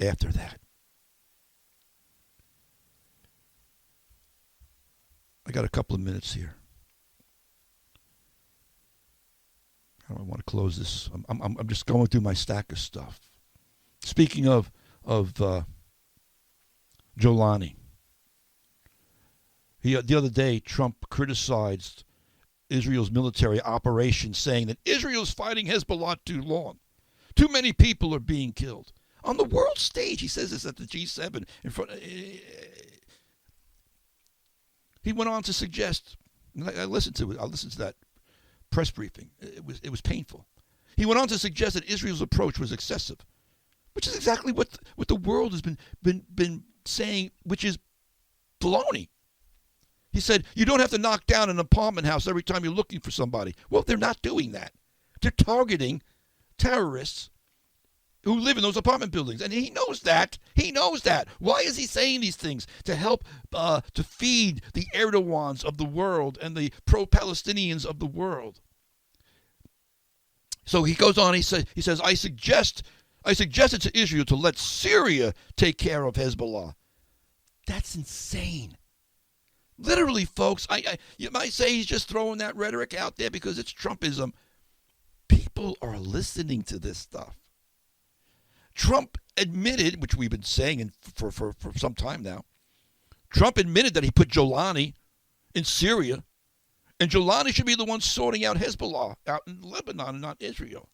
after that. I got a couple of minutes here. How do I want to close this? I'm just going through my stack of stuff. Speaking of Jolani, the other day Trump criticized Israel's military operation, saying that Israel's fighting Hezbollah too long. Too many people are being killed. On the world stage, he says this at the G7 in front. He went on to suggest, and I listened to it. I listened to that press briefing. It was painful. He went on to suggest that Israel's approach was excessive, which is exactly what the world has been saying, which is baloney. He said, you don't have to knock down an apartment house every time you're looking for somebody. Well, they're not doing that. They're targeting terrorists who live in those apartment buildings. And he knows that. He knows that. Why is he saying these things? To help to feed the Erdogans of the world and the pro-Palestinians of the world. So he goes on, he says, I suggested to Israel to let Syria take care of Hezbollah. That's insane. Literally, folks, you might say he's just throwing that rhetoric out there because it's Trumpism. People are listening to this stuff. Trump admitted, which we've been saying for some time now, Trump admitted that he put Jolani in Syria, and Jolani should be the one sorting out Hezbollah out in Lebanon and not Israel.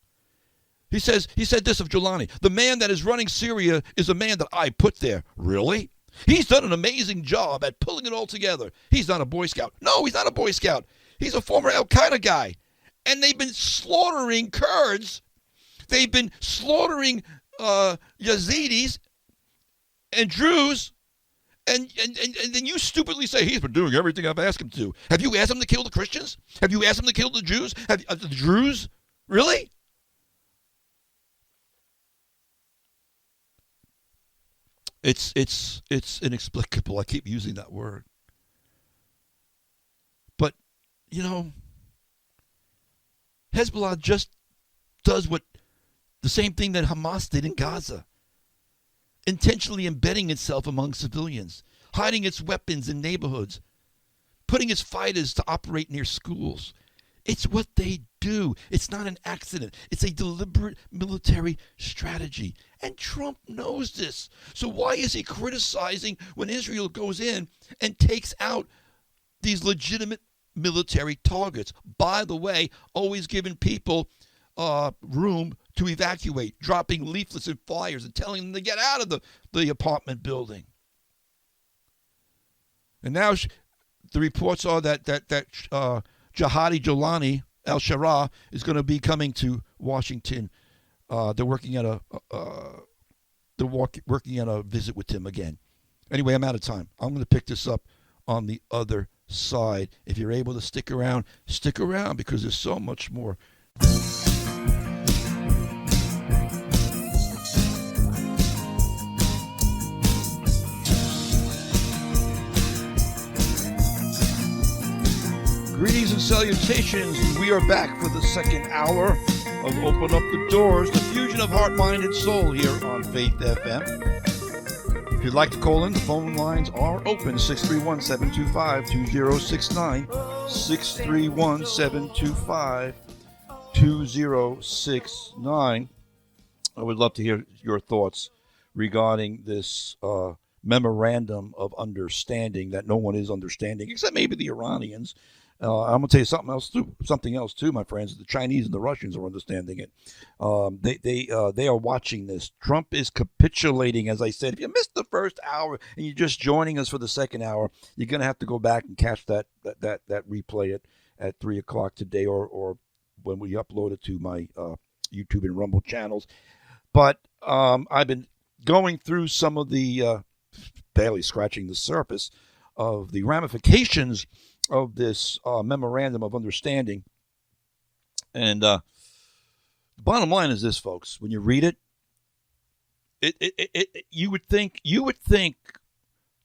He said this of Jolani, the man that is running Syria is a man that I put there. Really? He's done an amazing job at pulling it all together. He's not a Boy Scout. No, he's not a Boy Scout. He's a former Al-Qaeda guy. And they've been slaughtering Kurds. They've been slaughtering Yazidis and Druze. And then you stupidly say, he's been doing everything I've asked him to. Have you asked him to kill the Christians? Have you asked him to kill the Jews? The Druze? Really? It's inexplicable. I keep using that word. But, Hezbollah just does the same thing that Hamas did in Gaza. Intentionally embedding itself among civilians, hiding its weapons in neighborhoods, putting its fighters to operate near schools. It's what they do. It's not an accident. It's a deliberate military strategy. And Trump knows this. So why is he criticizing when Israel goes in and takes out these legitimate military targets? By the way, always giving people room to evacuate, dropping leaflets and flyers and telling them to get out of the apartment building. And now the reports are that Jihadi Jolani al-Shara is going to be coming to Washington. They're working at a visit with him again. Anyway, I'm out of time. I'm going to pick this up on the other side. If you're able to stick around because there's so much more. Greetings and salutations. We are back for the second hour of Open Up the Doors, the fusion of heart, mind, and soul here on Faith FM. If you'd like to call in, the phone lines are open, 631-725-2069, 631-725-2069. I would love to hear your thoughts regarding this memorandum of understanding that no one is understanding, except maybe the Iranians. I'm going to tell you something else too, my friends. The Chinese and the Russians are understanding it. They are watching this. Trump is capitulating, as I said. If you missed the first hour and you're just joining us for the second hour, you're going to have to go back and catch that replay at 3 o'clock today or when we upload it to my YouTube and Rumble channels. But I've been going through some of the, barely scratching the surface of the ramifications of this memorandum of understanding. And the bottom line is this, folks: when you read it, you would think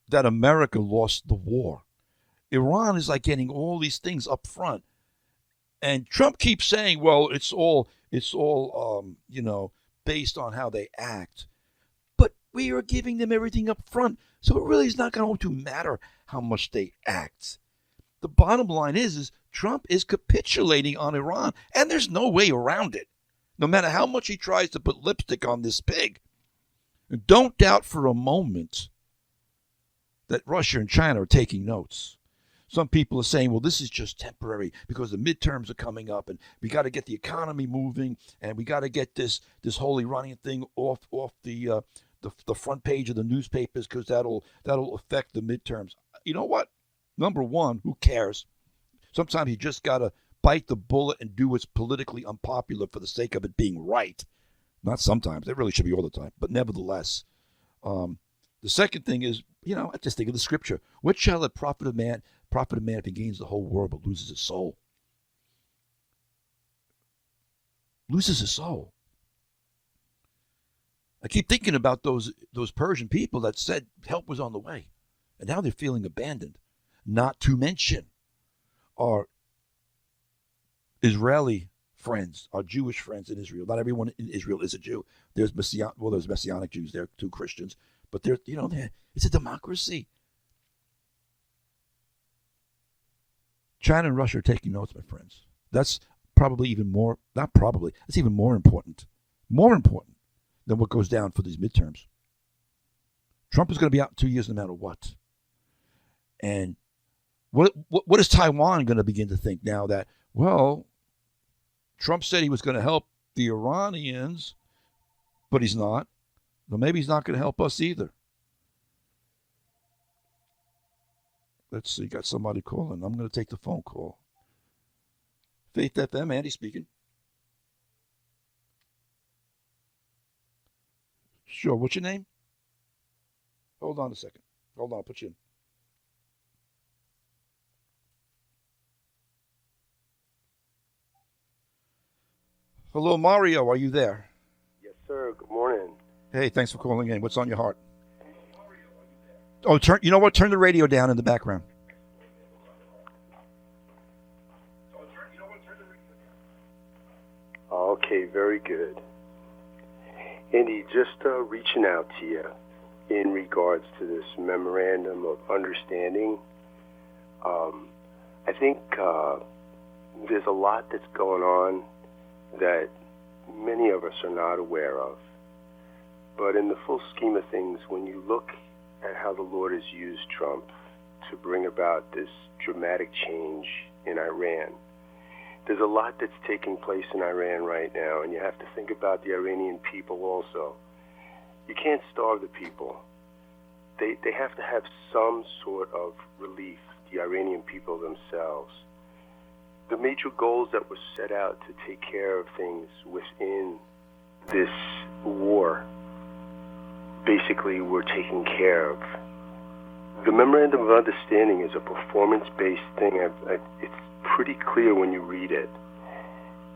that America lost the war. Iran is like getting all these things up front, and Trump keeps saying, "Well, it's all based on how they act." But we are giving them everything up front, so it really is not going to matter how much they act. The bottom line is Trump is capitulating on Iran, and there's no way around it, no matter how much he tries to put lipstick on this pig. And don't doubt for a moment that Russia and China are taking notes. Some people are saying, well, this is just temporary because the midterms are coming up and we got to get the economy moving and we got to get this whole Iranian thing off the front page of the newspapers because that'll affect the midterms. You know what? Number one, who cares? Sometimes you just got to bite the bullet and do what's politically unpopular for the sake of it being right. Not sometimes. It really should be all the time. But nevertheless, the second thing is, I just think of the scripture. What shall it profit a man if he gains the whole world but loses his soul? Loses his soul. I keep thinking about those Persian people that said help was on the way. And now they're feeling abandoned. Not to mention our Israeli friends, our Jewish friends in Israel. Not everyone in Israel is a Jew. There's Messianic Jews there, too, Christians. But it's a democracy. China and Russia are taking notes, my friends. That's probably even more, not probably, that's even more important than what goes down for these midterms. Trump is going to be out in 2 years no matter what. And what is Taiwan going to begin to think now that, well, Trump said he was going to help the Iranians, but he's not. Well, maybe he's not going to help us either. Let's see, got somebody calling. I'm going to take the phone call. Faith FM, Andy speaking. Sure, what's your name? Hold on a second. Hold on, I'll put you in. Hello, Mario, are you there? Yes, sir. Good morning. Hey, thanks for calling in. What's on your heart? Oh, turn the radio down in the background. Okay, very good. Andy, just reaching out to you in regards to this memorandum of understanding. I think there's a lot that's going on that many of us are not aware of. But in the full scheme of things, when you look at how the Lord has used Trump to bring about this dramatic change in Iran, there's a lot that's taking place in Iran right now, and you have to think about the Iranian people also. You can't starve the people. They have to have some sort of relief, the Iranian people themselves. The major goals that were set out to take care of things within this war basically were taken care of. The Memorandum of Understanding is a performance-based thing. It's pretty clear when you read it.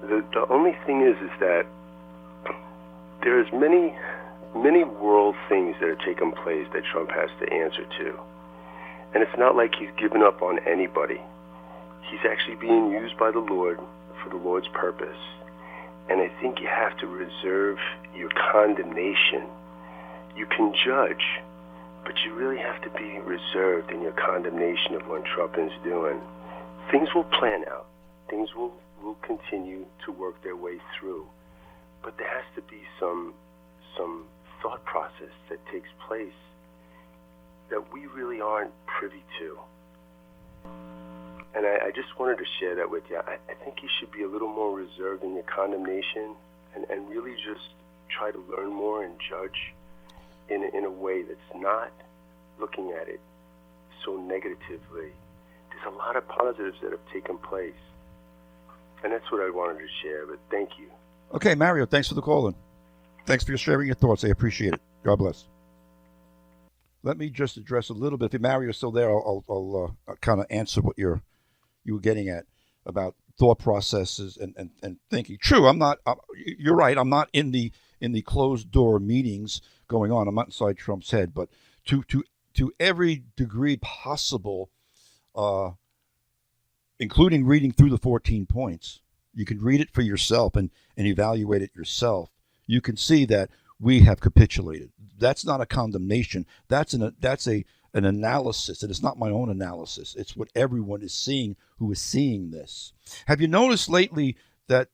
The only thing is that there's many world things that are taking place that Trump has to answer to. And it's not like he's given up on anybody. He's actually being used by the Lord for the Lord's purpose. And I think you have to reserve your condemnation. You can judge, but you really have to be reserved in your condemnation of what Trump is doing. Things will plan out. Things will continue to work their way through. But there has to be some thought process that takes place that we really aren't privy to. And I just wanted to share that with you. I think you should be a little more reserved in your condemnation and really just try to learn more and judge in a way that's not looking at it so negatively. There's a lot of positives that have taken place. And that's what I wanted to share, but thank you. Okay, Mario, thanks for the call in. Thanks for sharing your thoughts. I appreciate it. God bless. Let me just address a little bit. If Mario's still there, I'll kind of answer what you were getting at about thought processes and thinking. True, I'm not. You're right. I'm not in the closed door meetings going on. I'm not inside Trump's head, but to every degree possible, including reading through the 14 points, you can read it for yourself and evaluate it yourself. You can see that we have capitulated. That's not a condemnation. That's an analysis, and it's not my own analysis. It's what everyone is seeing who is seeing this. Have you noticed lately that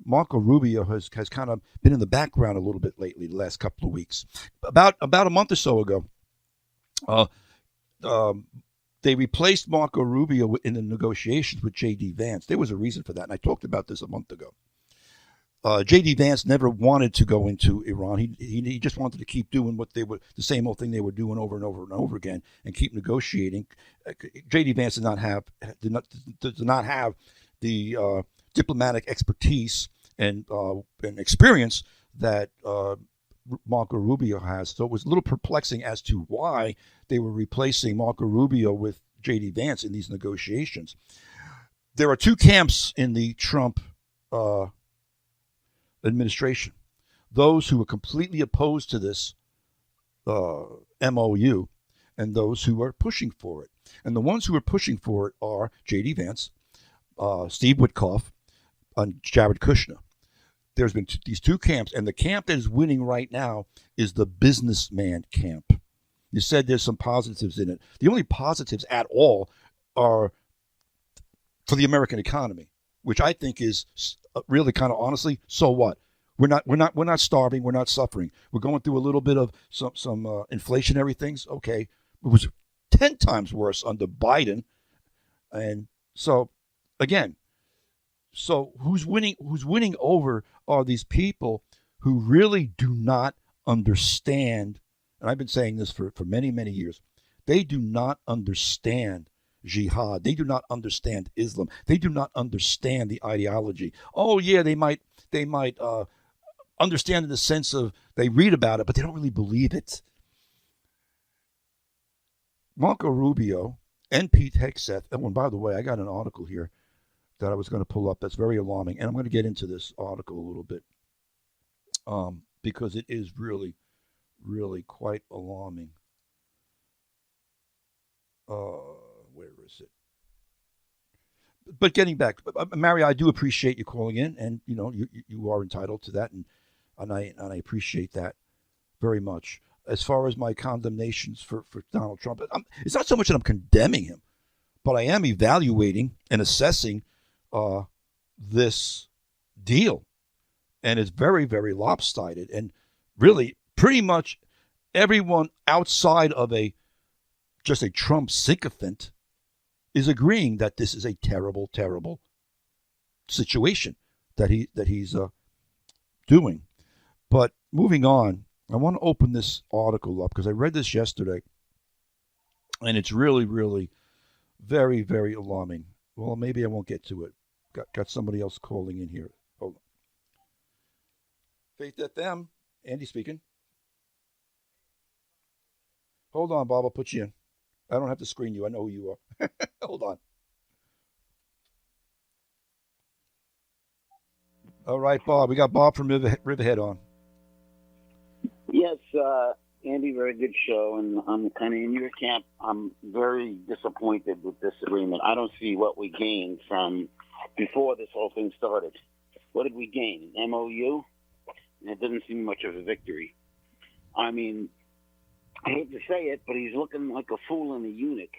Marco Rubio has kind of been in the background a little bit lately, the last couple of weeks? About a month or so ago, they replaced Marco Rubio in the negotiations with J.D. Vance. There was a reason for that, and I talked about this a month ago. J.D. Vance never wanted to go into Iran. He just wanted to keep doing the same old thing they were doing over and over and over again, and keep negotiating. J.D. Vance did not have the diplomatic expertise and experience that Marco Rubio has. So it was a little perplexing as to why they were replacing Marco Rubio with J.D. Vance in these negotiations. There are two camps in the Trump administration. Those who are completely opposed to this MOU and those who are pushing for it. And the ones who are pushing for it are J.D. Vance, Steve Witkoff, and Jared Kushner. There's been these two camps, and the camp that is winning right now is the businessman camp. You said there's some positives in it. The only positives at all are for the American economy, which I think is really kind of honestly, so what? We're not starving. We're not suffering. We're going through a little bit of some inflationary things. Okay, it was 10 times worse under Biden, and so again, so who's winning? Who's winning over are these people who really do not understand. And I've been saying this for many, many years. They do not understand jihad. They do not understand Islam. They do not understand the ideology. Oh yeah, they might understand in the sense of they read about it, but they don't really believe it. Marco Rubio and Pete Hegseth, and by the way, I got an article here that I was going to pull up that's very alarming, and I'm going to get into this article a little bit because it is really, really quite alarming. Where is it? But getting back, Mary, I do appreciate you calling in, and you are entitled to that, and I appreciate that very much. As far as my condemnations for Donald Trump, it's not so much that I'm condemning him, but I am evaluating and assessing this deal, and it's very, very lopsided, and really pretty much everyone outside of just a Trump sycophant is agreeing that this is a terrible, terrible situation that he's doing. But moving on, I want to open this article up because I read this yesterday, and it's really, really very, very alarming. Well, maybe I won't get to it. Got somebody else calling in here. Hold on. Faith FM, Andy speaking. Hold on, Bob. I'll put you in. I don't have to screen you. I know who you are. Hold on. All right, Bob. We got Bob from Riverhead on. Yes, Andy, very good show, and I'm kind of in your camp. I'm very disappointed with this agreement. I don't see what we gained from before this whole thing started. What did we gain? An MOU? And it doesn't seem much of a victory. I mean, I hate to say it, but he's looking like a fool and a eunuch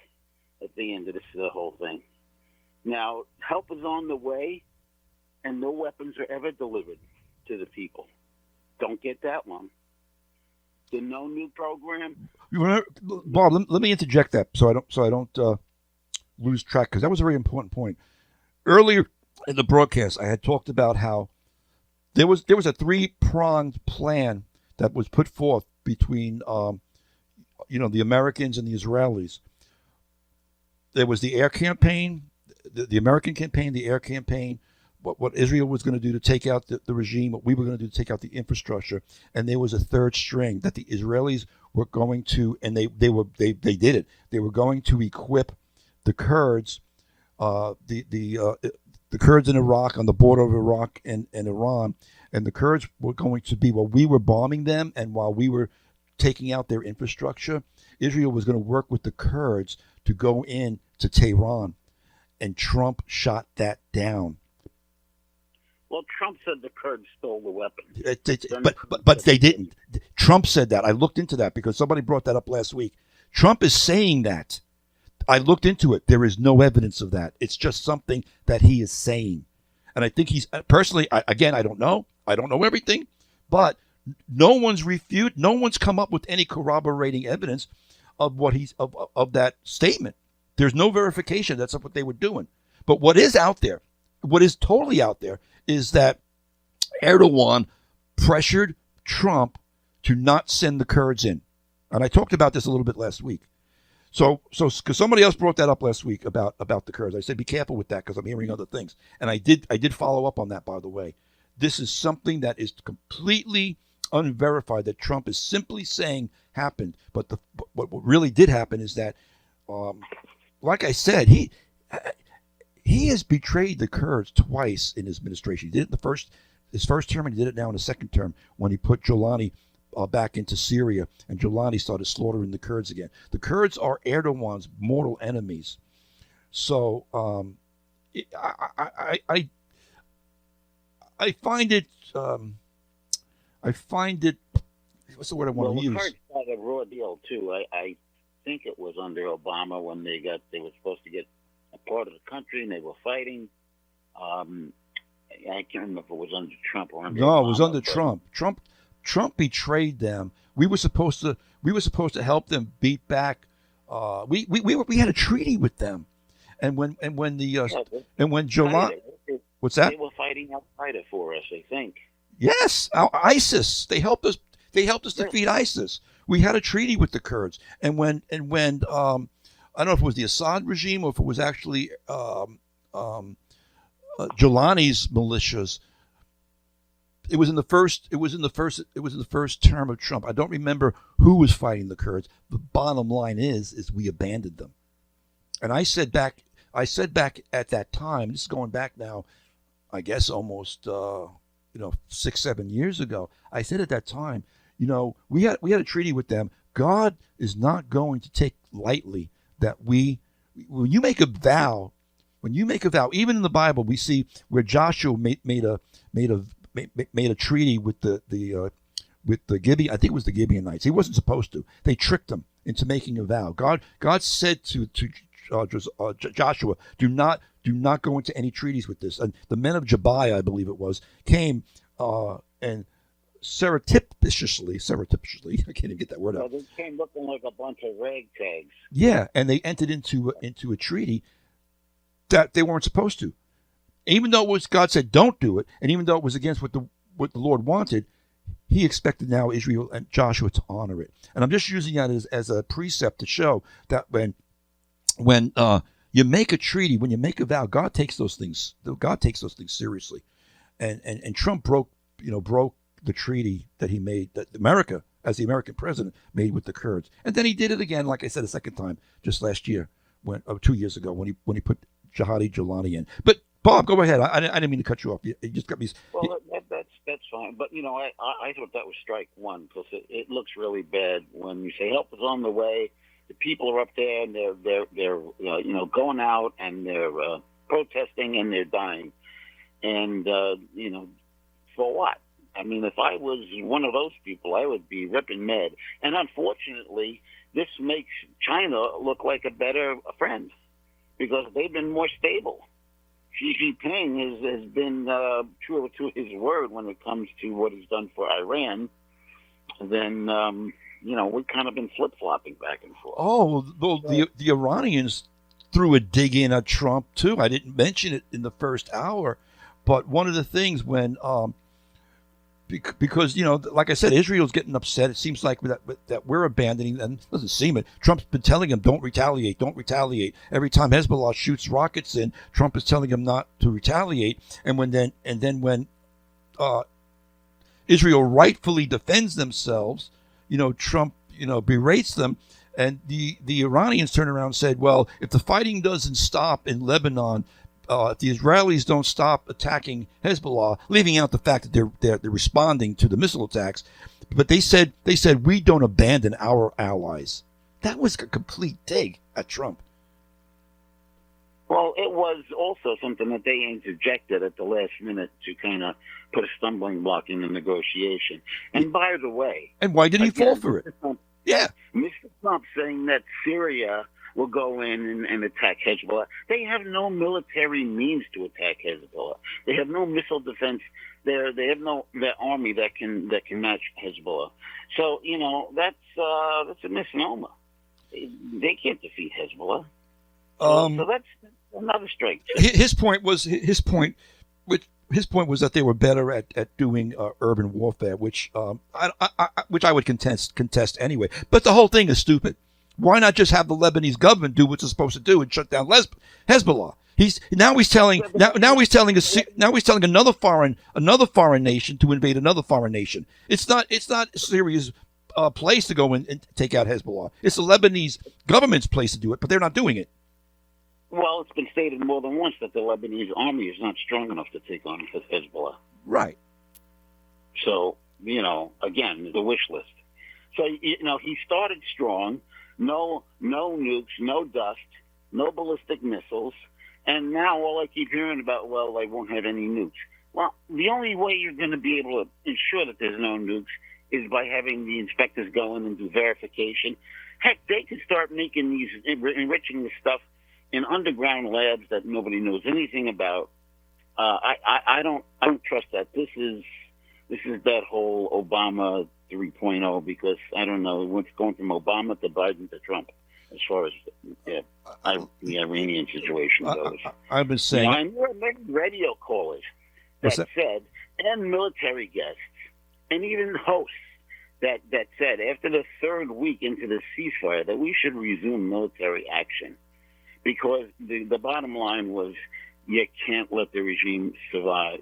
at the end of this whole thing. Now, help is on the way, and no weapons are ever delivered to the people. Don't get that one. The no new program. Bob, let me interject that so I don't lose track, because that was a very important point. Earlier in the broadcast, I had talked about how there was a three-pronged plan that was put forth between the Americans and the Israelis. There was the air campaign, the American campaign, the air campaign what Israel was going to do to take out the regime, what we were going to do to take out the infrastructure, and there was a third string that the Israelis were going to, and they did it. They were going to equip the Kurds, the Kurds in Iraq, on the border of Iraq and Iran, and the Kurds were going to be, while we were bombing them and while we were taking out their infrastructure, Israel was going to work with the Kurds to go in to Tehran, and Trump shot that down. Well, Trump said the Kurds stole the weapons. But they didn't. Trump said that. I looked into that because somebody brought that up last week. Trump is saying that. I looked into it. There is no evidence of that. It's just something that he is saying. And I think he's, personally, I don't know. I don't know everything. But no one's come up with any corroborating evidence of what of that statement. There's no verification that's what they were doing. But what is out there, what is totally out there, is that Erdogan pressured Trump to not send the Kurds in. And I talked about this a little bit last week. So because somebody else brought that up last week about the Kurds. I said, be careful with that because I'm hearing other things. And I did follow up on that, by the way. This is something that is completely unverified, that Trump is simply saying happened. But what really did happen is that, like I said, he has betrayed the Kurds twice in his administration. He did it in his first term, and he did it now in the second term when he put Giuliani back into Syria, and Giuliani started slaughtering the Kurds again. The Kurds are Erdogan's mortal enemies. So I find it. What's the word I want to use? The Kurds had a raw deal too. I think it was under Obama when they were supposed to get a part of the country and they were fighting. I can't remember if it was under Trump or under Obama. No, it was under Trump. Trump betrayed them. We were supposed to help them beat back. We had a treaty with them, and when Giuliani, what's that? They were fighting Al-Qaeda for us, I think. Yes, ISIS. They helped us. They helped us defeat ISIS. We had a treaty with the Kurds, and when I don't know if it was the Assad regime or if it was actually Giuliani's militias. It was in the first term of Trump. I don't remember who was fighting the Kurds. The bottom line is we abandoned them. And I said back at that time, this is going back now, I guess almost 6-7 years ago. I said at that time, we had a treaty with them. God is not going to take lightly that when you make a vow, even in the Bible, we see where Joshua made a treaty with the Gibeon. I think it was the Gibeonites. He wasn't supposed to. They tricked him into making a vow. God said to Joshua, do not go into any treaties with this. And the men of Jabai, I believe it was, came and surreptitiously, I can't even get that word out. They came looking like a bunch of ragtags. Yeah, and they entered into a treaty that they weren't supposed to. Even though God said don't do it, and even though it was against what the Lord wanted, he expected now Israel and Joshua to honor it. And I'm just using that as a precept to show that when you make a treaty, when you make a vow, God takes those things seriously. And Trump broke the treaty that he made, that America, as the American president, made with the Kurds. And then he did it again, like I said, a second time, just last year, 2 years ago, when he put Giuliani in. But Bob, go ahead. I didn't mean to cut you off. You just got me. Well, that's fine. But I thought that was strike one because it looks really bad when you say help is on the way. The people are up there and they're going out and they're protesting and they're dying. And for what? I mean, if I was one of those people, I would be ripping mad. And unfortunately, this makes China look like a better friend because they've been more stable. Xi Jinping has been true to his word when it comes to what he's done for Iran. Then, we've kind of been flip-flopping back and forth. Oh, the Iranians threw a dig in at Trump, too. I didn't mention it in the first hour, but one of the things when Because, like I said, Israel's getting upset. It seems like that we're abandoning them. It doesn't seem it. Trump's been telling them, don't retaliate, don't retaliate. Every time Hezbollah shoots rockets in, Trump is telling them not to retaliate. And when Israel rightfully defends themselves, Trump, berates them. And the Iranians turned around and said, well, if the fighting doesn't stop in Lebanon, if the Israelis don't stop attacking Hezbollah, leaving out the fact that they're responding to the missile attacks, but they said we don't abandon our allies. That was a complete dig at Trump. Well, it was also something that they interjected at the last minute to kind of put a stumbling block in the negotiation. And by the way, and why did he fall for it? Yeah, Mr. Trump saying that Syria will go in and attack Hezbollah. They have no military means to attack Hezbollah. They have no missile defense. They have no their army that can match Hezbollah. So that's a misnomer. They can't defeat Hezbollah. So that's another strike. His point was that they were better at doing urban warfare, which I would contest anyway. But the whole thing is stupid. Why not just have the Lebanese government do what it's supposed to do and shut down Hezbollah? He's telling another foreign nation to invade another foreign nation. It's not Syria's place to go in and take out Hezbollah. It's the Lebanese government's place to do it, but they're not doing it. Well, it's been stated more than once that the Lebanese army is not strong enough to take on Hezbollah. Right. So, again, the wish list. So, he started strong. No nukes, no dust, no ballistic missiles. And now all I keep hearing about, well, they won't have any nukes. Well, the only way you're going to be able to ensure that there's no nukes is by having the inspectors go in and do verification. Heck, they could start making these, enriching this stuff in underground labs that nobody knows anything about. I don't trust that. This is that whole Obama 3.0, because I don't know what's going from Obama to Biden to Trump as far as the Iranian situation goes. I've been saying, I heard many radio callers that said, and military guests, and even hosts that said after the third week into the ceasefire that we should resume military action, because the bottom line was you can't let the regime survive,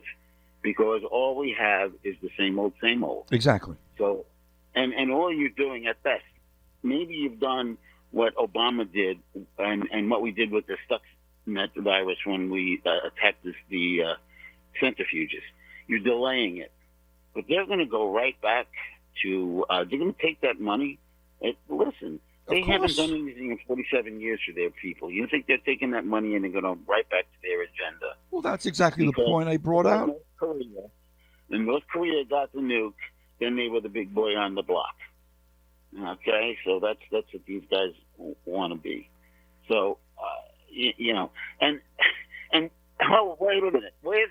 because all we have is the same old, same old. Exactly. So, and all you're doing at best, maybe you've done what Obama did and what we did with the Stuxnet virus when we attacked the centrifuges. You're delaying it. But they're going to go right back to, they're going to take that money. Listen, they haven't done anything in 47 years for their people. You think they're taking that money and they're going right back to their agenda? Well, that's exactly the point I brought out. North Korea got the nuke, then they were the big boy on the block. Okay, so that's what these guys want to be. So, and oh, wait a minute. Where's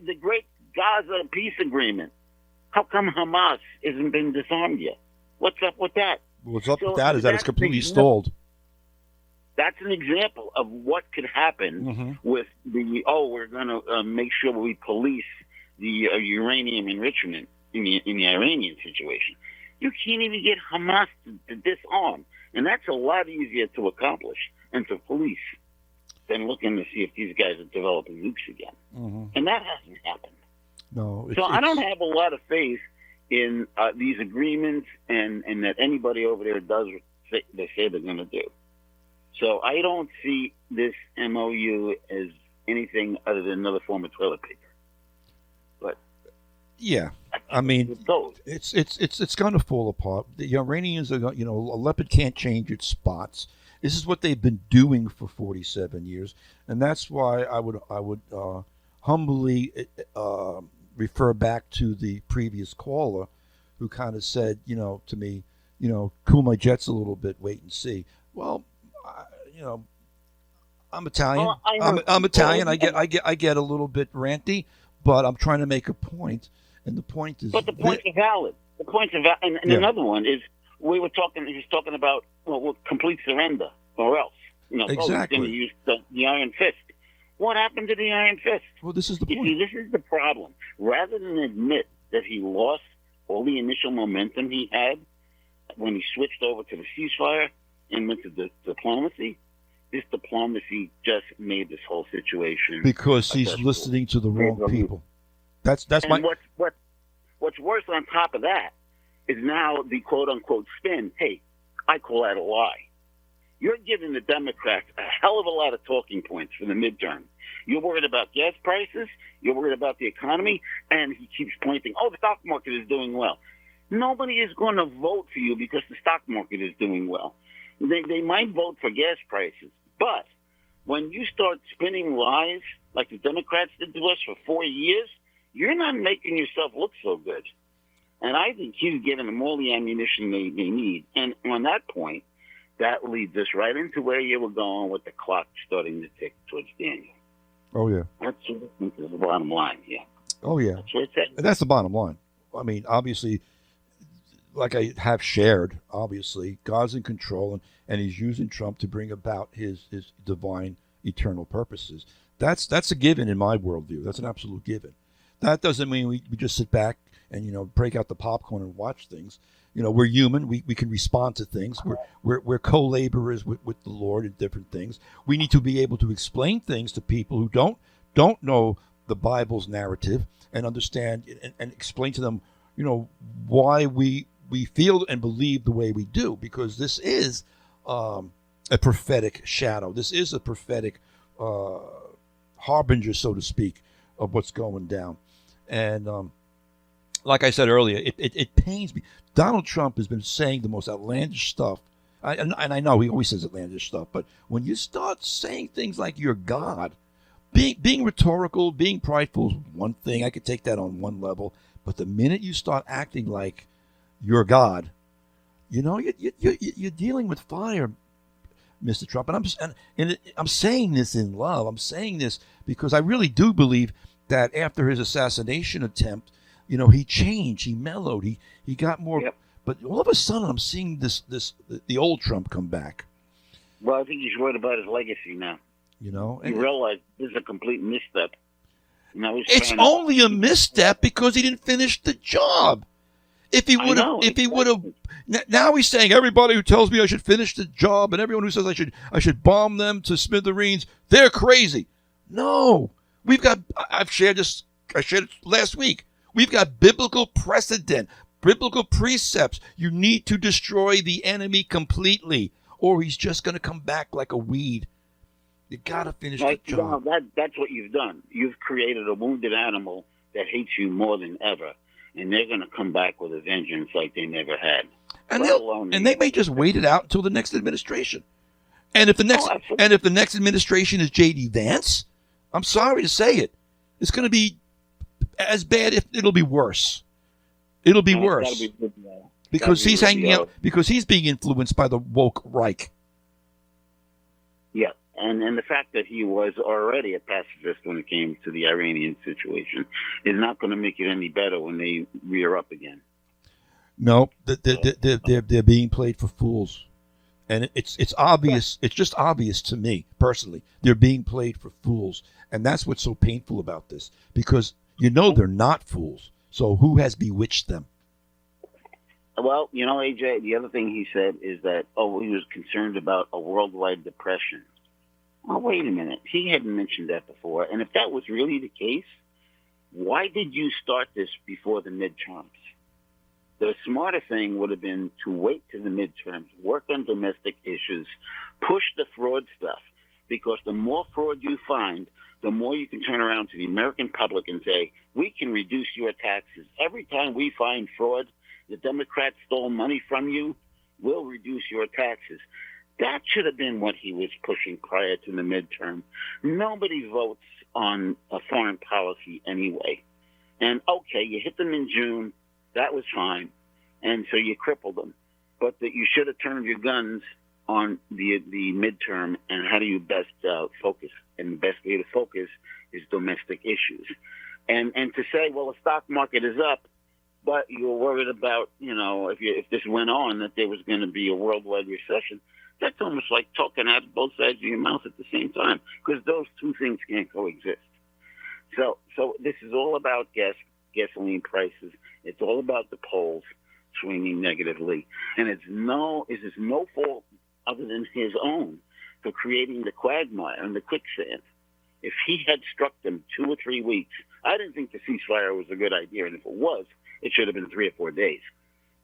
the great Gaza peace agreement? How come Hamas hasn't been disarmed yet? What's up with that? What's up with that is that it's completely stalled. That's an example of what could happen with we're going to make sure we police the uranium enrichment in the Iranian situation. You can't even get Hamas to disarm. And that's a lot easier to accomplish and to police than looking to see if these guys are developing nukes again. And that hasn't happened. No. So I don't have a lot of faith in these agreements and that anybody over there does what they say they're going to do. So I don't see this MOU as anything other than another form of toilet paper. But yeah, I mean, it's going to fall apart. The Iranians are, a leopard can't change its spots. This is what they've been doing for 47 years, and that's why I would humbly refer back to the previous caller, who kind of said, to me, cool my jets a little bit, wait and see. Well, I'm Italian. Well, I'm Italian. I get a little bit ranty, but I'm trying to make a point, and the point is. But the points are valid. The points are valid. And another one is he was talking about complete surrender or else. Exactly. He's going to use the iron fist. What happened to the iron fist? Well, this is the point. This is the problem. Rather than admit that he lost all the initial momentum he had when he switched over to the ceasefire and went to the diplomacy? This diplomacy just made this whole situation because he's listening to the wrong people. That's my. What's worse on top of that is now the quote unquote spin. Hey, I call that a lie. You're giving the Democrats a hell of a lot of talking points for the midterm. You're worried about gas prices. You're worried about the economy, and he keeps pointing. Oh, the stock market is doing well. Nobody is going to vote for you because the stock market is doing well. They might vote for gas prices. But when you start spinning lies like the Democrats did to us for 4 years, you're not making yourself look so good. And I think he's giving them all the ammunition they need. And on that point, that leads us right into where you were going with the clock starting to tick towards Daniel. Oh, yeah. That's the bottom line, yeah. Oh, yeah. That's what it's at. That's the bottom line. I mean, obviously, like I have shared, obviously, God's in control, and he's using Trump to bring about his divine eternal purposes. That's a given in my worldview. That's an absolute given. That doesn't mean we just sit back and, break out the popcorn and watch things. We're human. We can respond to things. We're co-laborers with the Lord in different things. We need to be able to explain things to people who don't know the Bible's narrative and understand and explain to them, why we feel and believe the way we do, because this is a prophetic shadow. This is a prophetic harbinger, so to speak, of what's going down. And like I said earlier, it pains me. Donald Trump has been saying the most outlandish stuff. And I know he always says outlandish stuff, but when you start saying things like you're God, being rhetorical, being prideful is one thing. I could take that on one level. But the minute you start acting like you're God, you're dealing with fire, Mr. Trump. And I'm saying this in love. I'm saying this because I really do believe that after his assassination attempt, he changed, he mellowed, he got more. Yep. But all of a sudden, I'm seeing the old Trump come back. Well, I think he's worried about his legacy now. He realized this is a complete misstep. It's only a misstep because he didn't finish the job. If he would have, now he's saying everybody who tells me I should finish the job and everyone who says I should bomb them to smithereens, they're crazy. No, I shared it last week. We've got biblical precedent, biblical precepts. You need to destroy the enemy completely, or he's just going to come back like a weed. You got to finish the job. That's what you've done. You've created a wounded animal that hates you more than ever, and they're going to come back with a vengeance like they never had. And they may just wait it out until the next administration. And if the next administration is J.D. Vance, I'm sorry to say it, it's going to be as bad. If it'll be worse. It'll be worse because he's hanging out because he's being influenced by the woke Reich. Yeah. And the fact that he was already a pacifist when it came to the Iranian situation is not going to make it any better when they rear up again. No, they're being played for fools, and it's obvious. It's just obvious to me personally. They're being played for fools, and that's what's so painful about this, because they're not fools. So who has bewitched them? Well, AJ, the other thing he said is that he was concerned about a worldwide depression. Oh, wait a minute. He hadn't mentioned that before. And if that was really the case, why did you start this before the midterms? The smarter thing would have been to wait to the midterms, work on domestic issues, push the fraud stuff, because the more fraud you find, the more you can turn around to the American public and say, we can reduce your taxes. Every time we find fraud, the Democrats stole money from you, we'll reduce your taxes. That should have been what he was pushing prior to the midterm. Nobody votes on a foreign policy anyway. And, okay, you hit them in June. That was fine. And so you crippled them. But that you should have turned your guns on the midterm and how do you best focus. And the best way to focus is domestic issues. And to say, well, the stock market is up, but you're worried about, if this went on, that there was going to be a worldwide recession. That's almost like talking out of both sides of your mouth at the same time, because those two things can't coexist. So this is all about gasoline prices. It's all about the polls swinging negatively, and it's no fault other than his own for creating the quagmire and the quicksand. If he had struck them 2 or 3 weeks, I didn't think the ceasefire was a good idea, and if it was, it should have been 3 or 4 days.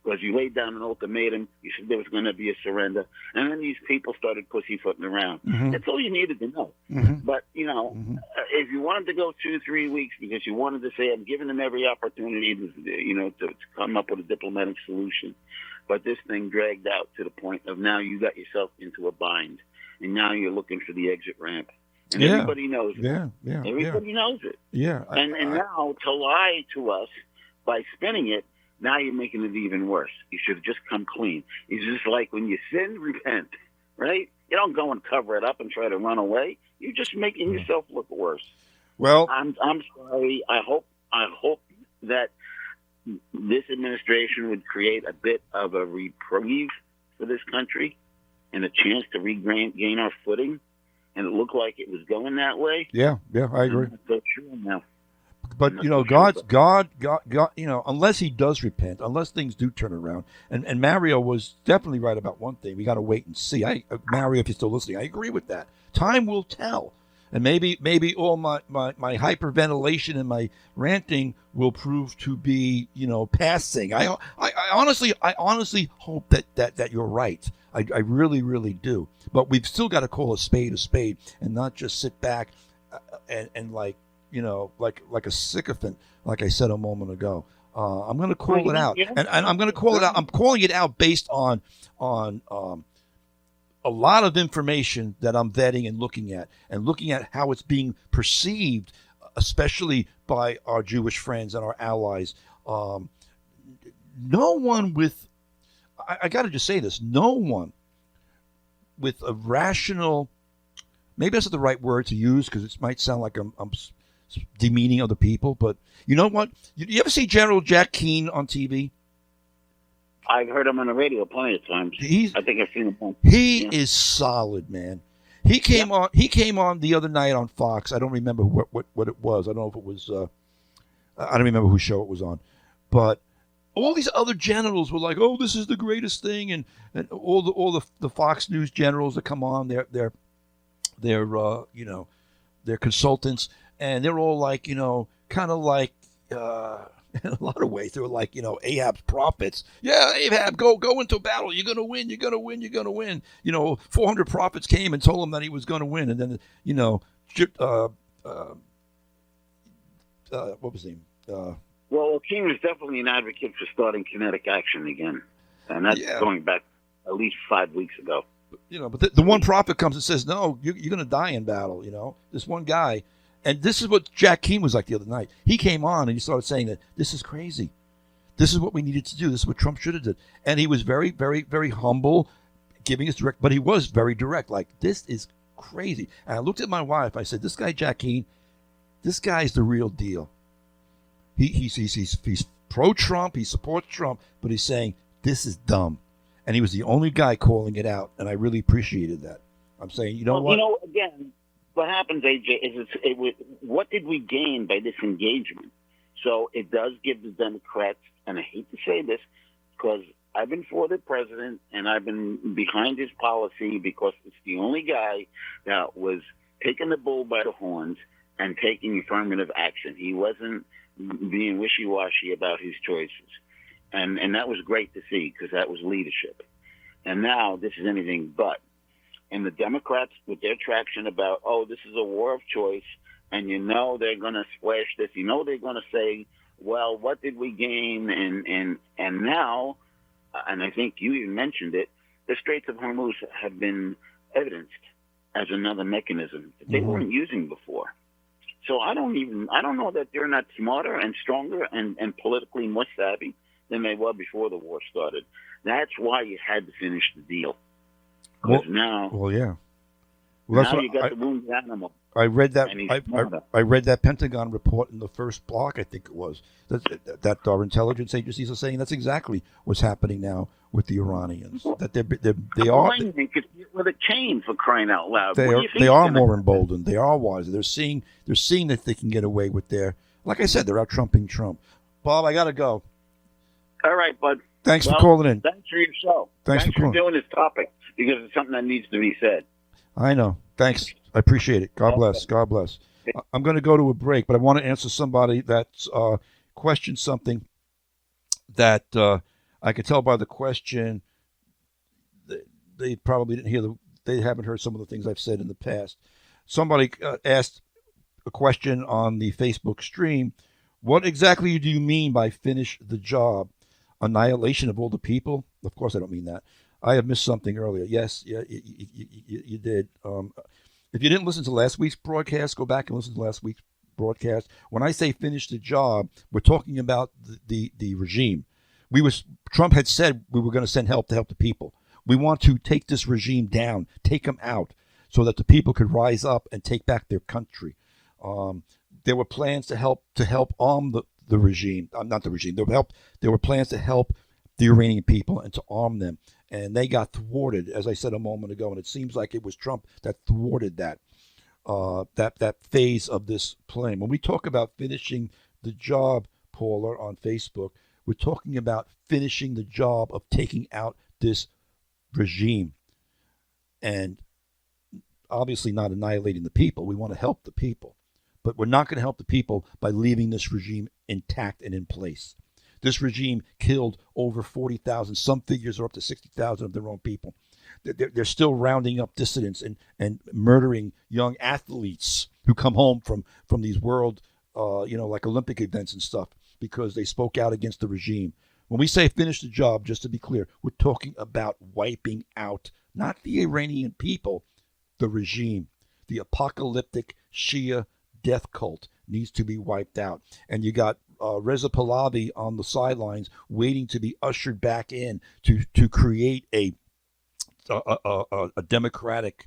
Because you laid down an ultimatum, you said there was going to be a surrender, and then these people started pussyfooting around. Mm-hmm. That's all you needed to know. Mm-hmm. But, Mm-hmm. If you wanted to go 2 or 3 weeks because you wanted to say, I'm giving them every opportunity to come up with a diplomatic solution, but this thing dragged out to the point of now you got yourself into a bind, and now you're looking for the exit ramp. And everybody knows it. Everybody knows it. Yeah. And now to lie to us by spinning it, now you're making it even worse. You should have just come clean. It's just like when you sin, repent, right? You don't go and cover it up and try to run away. You're just making yourself look worse. Well, I'm sorry. I hope that this administration would create a bit of a reprieve for this country and a chance to regain our footing. And it looked like it was going that way. Yeah, I agree. I'm not so sure now. But God, unless he does repent, unless things do turn around, and Mario was definitely right about one thing. We got to wait and see. Mario, if you're still listening, I agree with that. Time will tell, and maybe all my hyperventilation and my ranting will prove to be passing. I honestly hope that you're right. I really do. But we've still got to call a spade, and not just sit back and like a sycophant, like I said a moment ago. I'm going to call it out, and I'm going to call it out. I'm calling it out based on a lot of information that I'm vetting and looking at how it's being perceived, especially by our Jewish friends and our allies. No one with, I got to just say this, no one with a rational, maybe that's not the right word to use because it might sound like I'm demeaning other people, but you know what? You ever see General Jack Keane on TV? I've heard him on the radio plenty of times. I think I've seen him. He is solid, man. He came on. He came on the other night on Fox. I don't remember what it was. I don't know if it was. I don't remember whose show it was on, but all these other generals were like, "Oh, this is the greatest thing," and all the Fox News generals that come on, they're consultants, and they're all like, kind of like. In a lot of ways, they were like, Ahab's prophets. Yeah, Ahab, go into battle. You're going to win. You're going to win. You're going to win. 400 prophets came and told him that he was going to win. And then, what was his name? Well, King was definitely an advocate for starting kinetic action again. And that's going back at least 5 weeks ago. But the one prophet comes and says, no, you're going to die in battle, This one guy. And this is what Jack Keane was like the other night. He came on and he started saying that this is crazy. This is what we needed to do. This is what Trump should have done. And he was very, very, very humble, giving us direct, but he was very direct. Like, this is crazy. And I looked at my wife. I said, this guy, Jack Keane, this guy's the real deal. He's pro-Trump. He supports Trump, but he's saying, this is dumb. And he was the only guy calling it out. And I really appreciated that. I'm saying, what? Again, what happens, AJ, is what did we gain by this engagement? So it does give the Democrats, and I hate to say this, because I've been for the president and I've been behind his policy because it's the only guy that was taking the bull by the horns and taking affirmative action. He wasn't being wishy-washy about his choices. And that was great to see because that was leadership. And now this is anything but. And the Democrats, with their traction about, this is a war of choice, and they're going to splash this. They're going to say, well, what did we gain? And now, and I think you even mentioned it, the Straits of Hormuz have been evidenced as another mechanism that they weren't using before. So I don't know that they're not smarter and stronger and politically more savvy than they were before the war started. That's why you had to finish the deal. Well, now, yeah. Well, that's now you got the wounded animal. I read that. I read that Pentagon report in the first block. I think it was that our intelligence agencies are saying that's exactly what's happening now with the Iranians. That they are. with a cane, for crying out loud. They are more emboldened. They are wiser. They're seeing that they can get away with like I said, they're out trumping Trump. Bob, I got to go. All right, bud. Thanks for calling in. Thanks for your show. Thanks for doing this topic, because it's something that needs to be said. I know. Thanks. I appreciate it. God bless. God bless. I'm going to go to a break, but I want to answer somebody that's questioned something that I could tell by the question. They probably didn't hear they haven't heard some of the things I've said in the past. Somebody asked a question on the Facebook stream. What exactly do you mean by finish the job? Annihilation of all the people? Of course I don't mean that. I have missed something earlier. Yes, yeah, you did. If you didn't listen to last week's broadcast, go back and listen to last week's broadcast. When I say finish the job, we're talking about the regime. Trump had said we were going to send help to help the people. We want to take this regime down, take them out, so that the people could rise up and take back their country. There were plans to help arm the regime, not the regime. There were plans to help the Iranian people and to arm them, and they got thwarted, as I said a moment ago. And it seems like it was Trump that thwarted that phase of this plan. When we talk about finishing the job, Paula, on Facebook, we're talking about finishing the job of taking out this regime, and obviously not annihilating the people. We want to help the people, but we're not going to help the people by leaving this regime intact and in place. This regime killed over 40,000. Some figures are up to 60,000 of their own people. They're still rounding up dissidents and murdering young athletes who come home from these world, like Olympic events and stuff, because they spoke out against the regime. When we say finish the job, just to be clear, we're talking about wiping out not the Iranian people, the regime. The apocalyptic Shia death cult needs to be wiped out. And you got Reza Pahlavi on the sidelines waiting to be ushered back in to create a democratic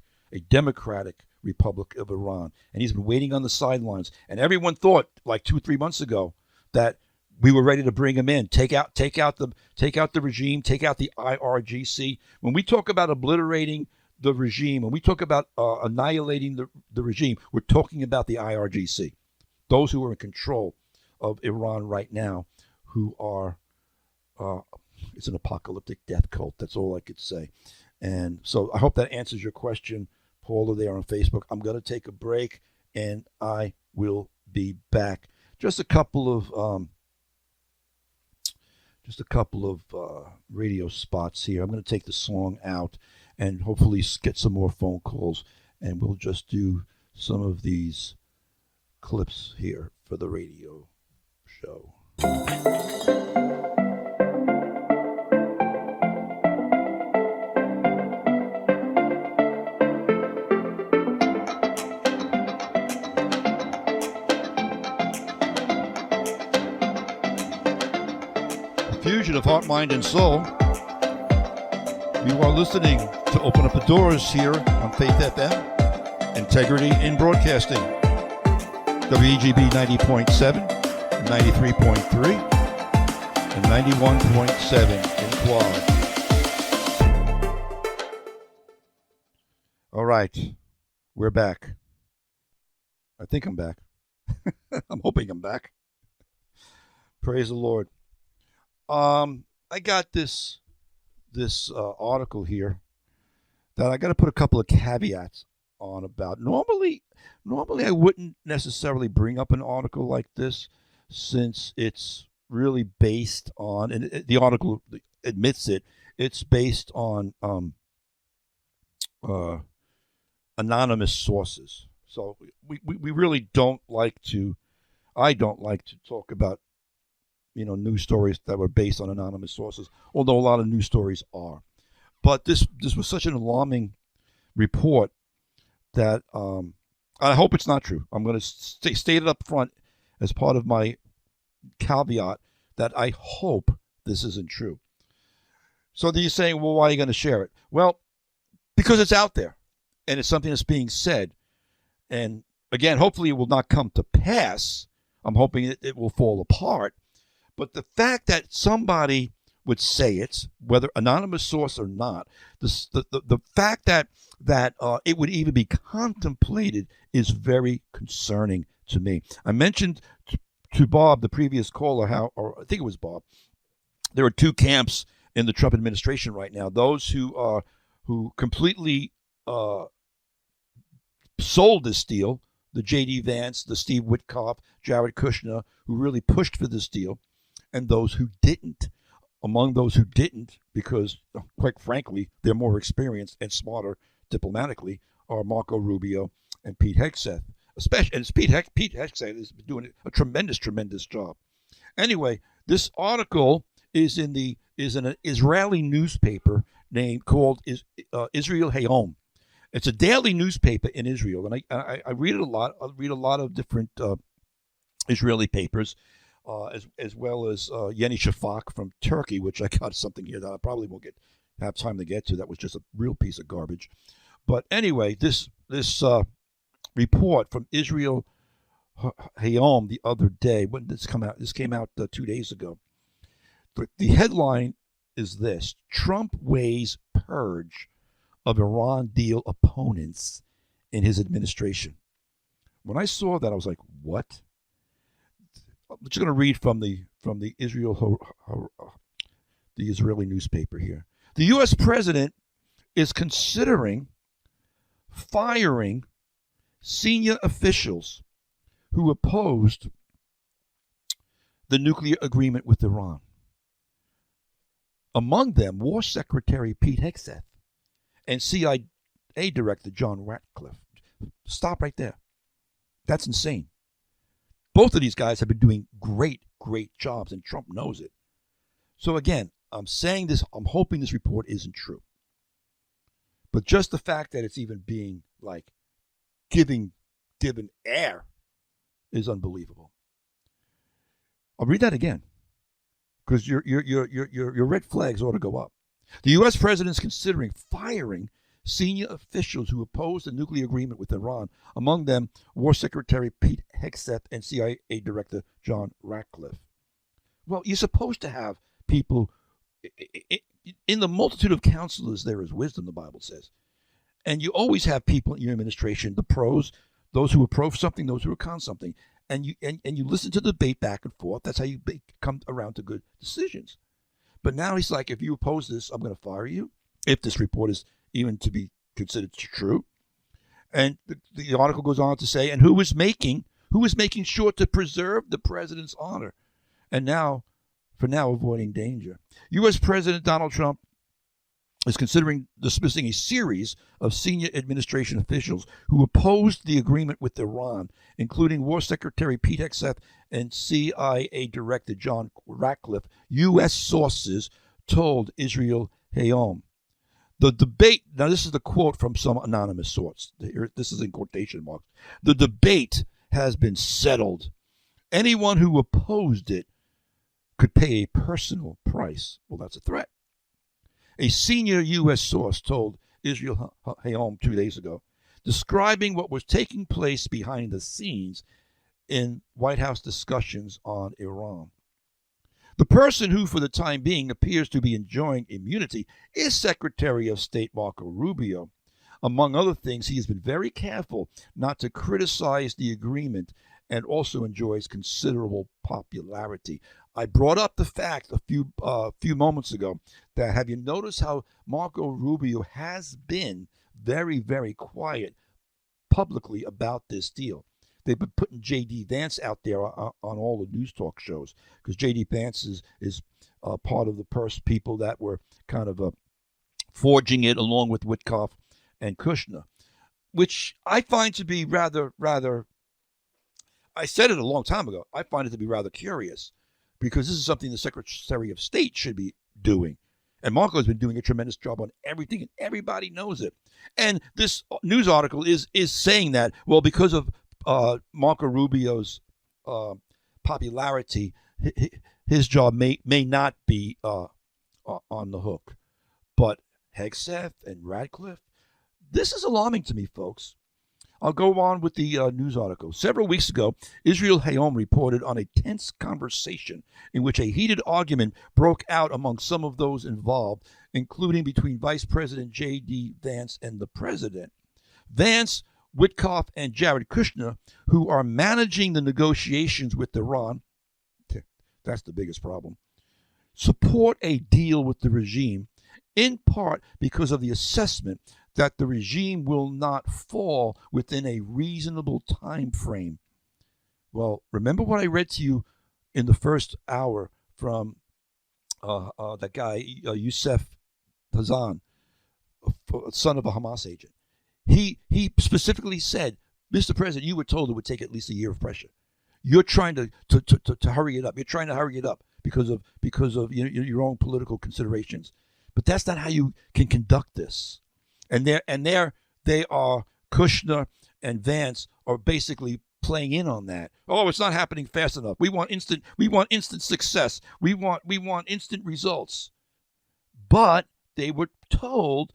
Republic of Iran. And he's been waiting on the sidelines. And everyone thought like 2-3 months ago that we were ready to bring him in, take out the regime, take out the IRGC. When we talk about obliterating the regime, when we talk about annihilating the regime, we're talking about the IRGC, those who are in control of Iran right now, who are it's an apocalyptic death cult. That's all I could say. And so I hope that answers your question, Paula, there on Facebook. I'm going to take a break, and I will be back. Just a couple of radio spots here. I'm going to take the song out and hopefully get some more phone calls, and we'll just do some of these clips here for the radio show. Fusion of heart, mind, and soul. You are listening to Open Up the Doors here on Faith FM, Integrity in Broadcasting, WEGB 90.7, 93.3, and 91.7 in Quad. All right, we're back. I think I'm back. I'm hoping I'm back. Praise the Lord. I got this article here that I got to put a couple of caveats on about. Normally I wouldn't necessarily bring up an article like this, since it's really based on, and the article admits it's based on anonymous sources. So we really don't like to. I don't like to talk about news stories that were based on anonymous sources, although a lot of news stories are. But this was such an alarming report that I hope it's not true. I'm going to state it up front as part of my caveat that I hope this isn't true. So then you're saying, well, why are you going to share it? Well, because it's out there, and it's something that's being said. And again, hopefully it will not come to pass. I'm hoping it will fall apart. But the fact that somebody would say it, whether anonymous source or not. The fact that it would even be contemplated is very concerning to me. I mentioned to Bob, the previous caller, or I think it was Bob, there are two camps in the Trump administration right now. Those who completely sold this deal, the J.D. Vance, the Steve Witkoff, Jared Kushner, who really pushed for this deal, and those who didn't. Among those who didn't, because quite frankly, they're more experienced and smarter diplomatically, are Marco Rubio and Pete Hegseth. Especially, and Pete Hegseth is doing a tremendous job. Anyway, this article is in an Israeli newspaper called Israel Hayom. It's a daily newspaper in Israel, and I read it a lot. I read a lot of different Israeli papers, as well as Yeni Shafak from Turkey, which I got something here that I probably won't have time to get to. That was just a real piece of garbage. But anyway, this report from Israel Hayom the other day, when this came out 2 days ago. The headline is this: Trump weighs purge of Iran deal opponents in his administration. When I saw that, I was like, what? I'm just going to read from the Israeli newspaper here. The U.S. president is considering firing senior officials who opposed the nuclear agreement with Iran. Among them, War Secretary Pete Hegseth and CIA Director John Ratcliffe. Stop right there. That's insane. Both of these guys have been doing great jobs, and Trump knows it. So again, I'm saying this, I'm hoping this report isn't true. But just the fact that it's even being given air is unbelievable. I'll read that again, because your red flags ought to go up. The U.S. president is considering firing senior officials who opposed the nuclear agreement with Iran, among them War Secretary Pete Hegseth and CIA Director John Ratcliffe. Well, you're supposed to have people, in the multitude of counselors there is wisdom, the Bible says. And you always have people in your administration, the pros, those who are pro something, those who are con something. And you listen to the debate back and forth. That's how you come around to good decisions. But now he's like, if you oppose this, I'm going to fire you, if this report is even to be considered true. And the article goes on to say, and who is making sure to preserve the president's honor, and for now avoiding danger. U.S. President Donald Trump is considering dismissing a series of senior administration officials who opposed the agreement with Iran, including War Secretary Pete Hegseth and CIA Director John Ratcliffe, U.S. sources told Israel Hayom. The debate, now this is the quote from some anonymous source. This is in quotation marks. The debate has been settled. Anyone who opposed it could pay a personal price. Well, that's a threat. A senior U.S. source told Israel Hayom 2 days ago, describing what was taking place behind the scenes in White House discussions on Iran. The person who, for the time being, appears to be enjoying immunity is Secretary of State Marco Rubio. Among other things, he has been very careful not to criticize the agreement and also enjoys considerable popularity. I brought up the fact a few moments ago that, have you noticed how Marco Rubio has been very, very quiet publicly about this deal? They've been putting J.D. Vance out there on all the news talk shows, because J.D. Vance is part of the people that were kind of forging it along with Witkoff and Kushner, which I find to be rather, I said it a long time ago, I find it to be rather curious, because this is something the Secretary of State should be doing. And Marco has been doing a tremendous job on everything, and everybody knows it. And this news article is saying that, well, because of Marco Rubio's popularity, his job may not be on the hook. But Hegseth and Ratcliffe, this is alarming to me, folks. I'll go on with the news article. Several weeks ago, Israel Hayom reported on a tense conversation in which a heated argument broke out among some of those involved, including between Vice President J.D. Vance and the president. Vance, Witkoff, and Jared Kushner, who are managing the negotiations with Iran, that's the biggest problem, support a deal with the regime, in part because of the assessment that the regime will not fall within a reasonable time frame. Well, remember what I read to you in the first hour from that guy, Youssef Hazan, son of a Hamas agent. He specifically said, Mr. President, you were told it would take at least a year of pressure. You're trying to hurry it up. You're trying to hurry it up because of your own political considerations. But that's not how you can conduct this. And they are, Kushner and Vance are basically playing in on that. Oh, it's not happening fast enough. We want instant success. We want instant results. But they were told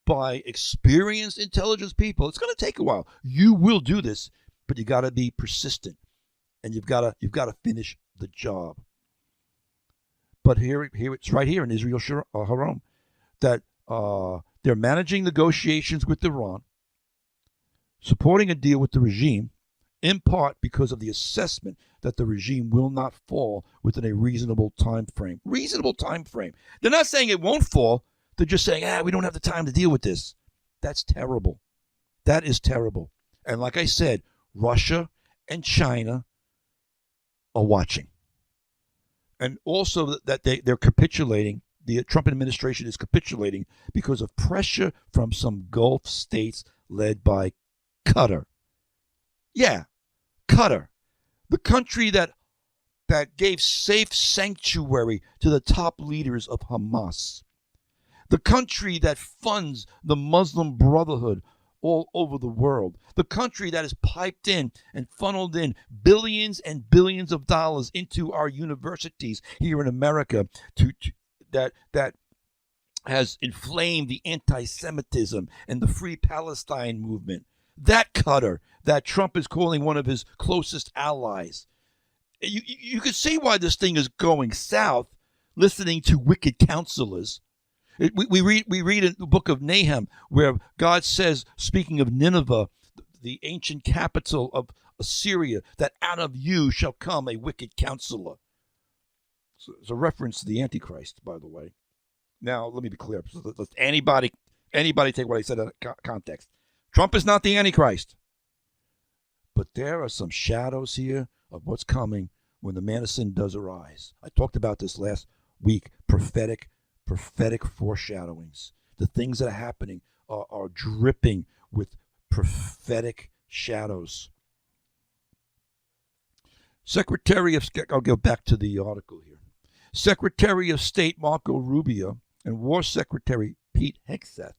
by experienced intelligence people, it's going to take a while. You will do this, but you got to be persistent, and you've got to finish the job. But here it's right here in Israel Hayom that they're managing negotiations with Iran, supporting a deal with the regime, in part because of the assessment that the regime will not fall within a reasonable time frame. Reasonable time frame. They're not saying it won't fall. They're just saying, we don't have the time to deal with this. That's terrible. That is terrible. And like I said, Russia and China are watching. And also that they're capitulating. The Trump administration is capitulating because of pressure from some Gulf states led by Qatar. Yeah, Qatar. The country that gave safe sanctuary to the top leaders of Hamas. The country that funds the Muslim Brotherhood all over the world. The country that has piped in and funneled in billions and billions of dollars into our universities here in America that has inflamed the anti-Semitism and the Free Palestine movement. That Qatar that Trump is calling one of his closest allies. You can see why this thing is going south, listening to wicked counselors. We read in the book of Nahum where God says, speaking of Nineveh, the ancient capital of Assyria, that out of you shall come a wicked counselor. So it's a reference to the Antichrist, by the way. Now, let me be clear. Let anybody take what I said out of context. Trump is not the Antichrist. But there are some shadows here of what's coming when the man of sin does arise. I talked about this last week. Prophetic foreshadowings. The things that are happening are dripping with prophetic shadows. I'll go back to the article here. Secretary of State Marco Rubio and War Secretary Pete Hegseth,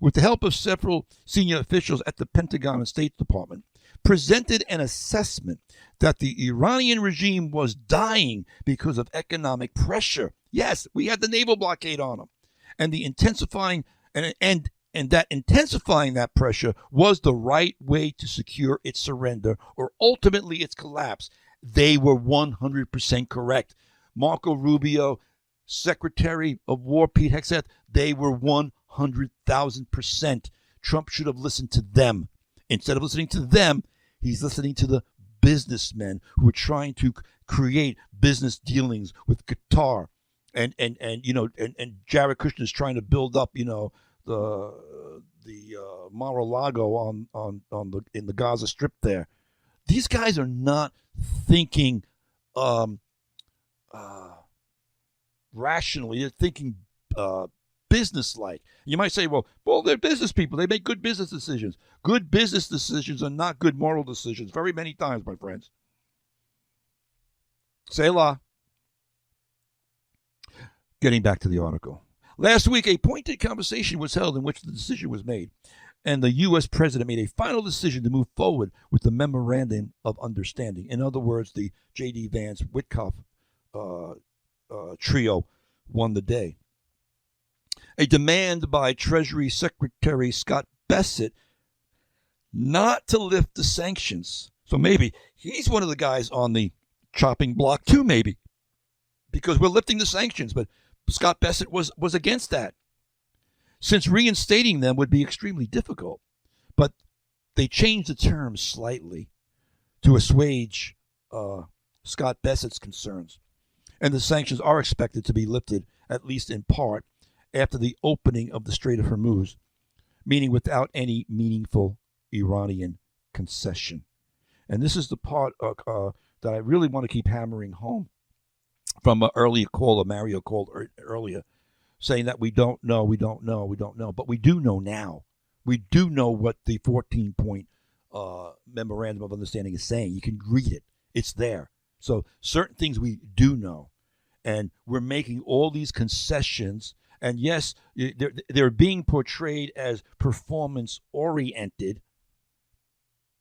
with the help of several senior officials at the Pentagon and State Department, presented an assessment that the Iranian regime was dying because of economic pressure. Yes, we had the naval blockade on them, and the intensifying and that intensifying that pressure was the right way to secure its surrender or ultimately its collapse. They were 100% correct. Marco Rubio, Secretary of War Pete Hegseth, they were 100,000%. Trump should have listened to them. Instead of listening to them, he's listening to the businessmen who are trying to create business dealings with Qatar, and Jared Kushner is trying to build up, the Mar-a-Lago in the Gaza Strip there. These guys are not thinking rationally. They're thinking business-like. You might say, well, they're business people. They make good business decisions. Good business decisions are not good moral decisions very many times, my friends. Selah. Getting back to the article. Last week, a pointed conversation was held in which the decision was made, and the U.S. president made a final decision to move forward with the Memorandum of Understanding. In other words, the J.D. Vance Witkoff trio won the day. A demand by Treasury Secretary Scott Bessent not to lift the sanctions. So maybe he's one of the guys on the chopping block too, maybe, because we're lifting the sanctions. But Scott Bessent was against that, since reinstating them would be extremely difficult. But they changed the terms slightly to assuage Scott Bessent's concerns. And the sanctions are expected to be lifted, at least in part, after the opening of the Strait of Hormuz, meaning without any meaningful Iranian concession. And this is the part that I really want to keep hammering home from an earlier caller, Mario called earlier, saying that we don't know. But we do know now. We do know what the 14-point memorandum of understanding is saying. You can read it. It's there. So certain things we do know. And we're making all these concessions. And yes, they're being portrayed as performance-oriented,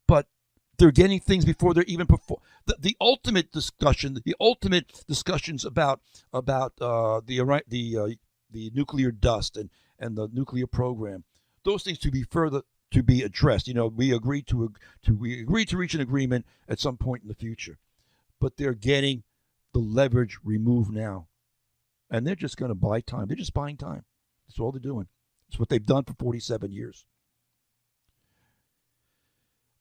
but they're getting things before they're even performed. The ultimate discussions about the nuclear dust and the nuclear program, those things to be addressed. We agreed to reach an agreement at some point in the future, but they're getting the leverage removed now, and they're just going to buy time. They're just buying time. That's all they're doing. It's what they've done for 47 years.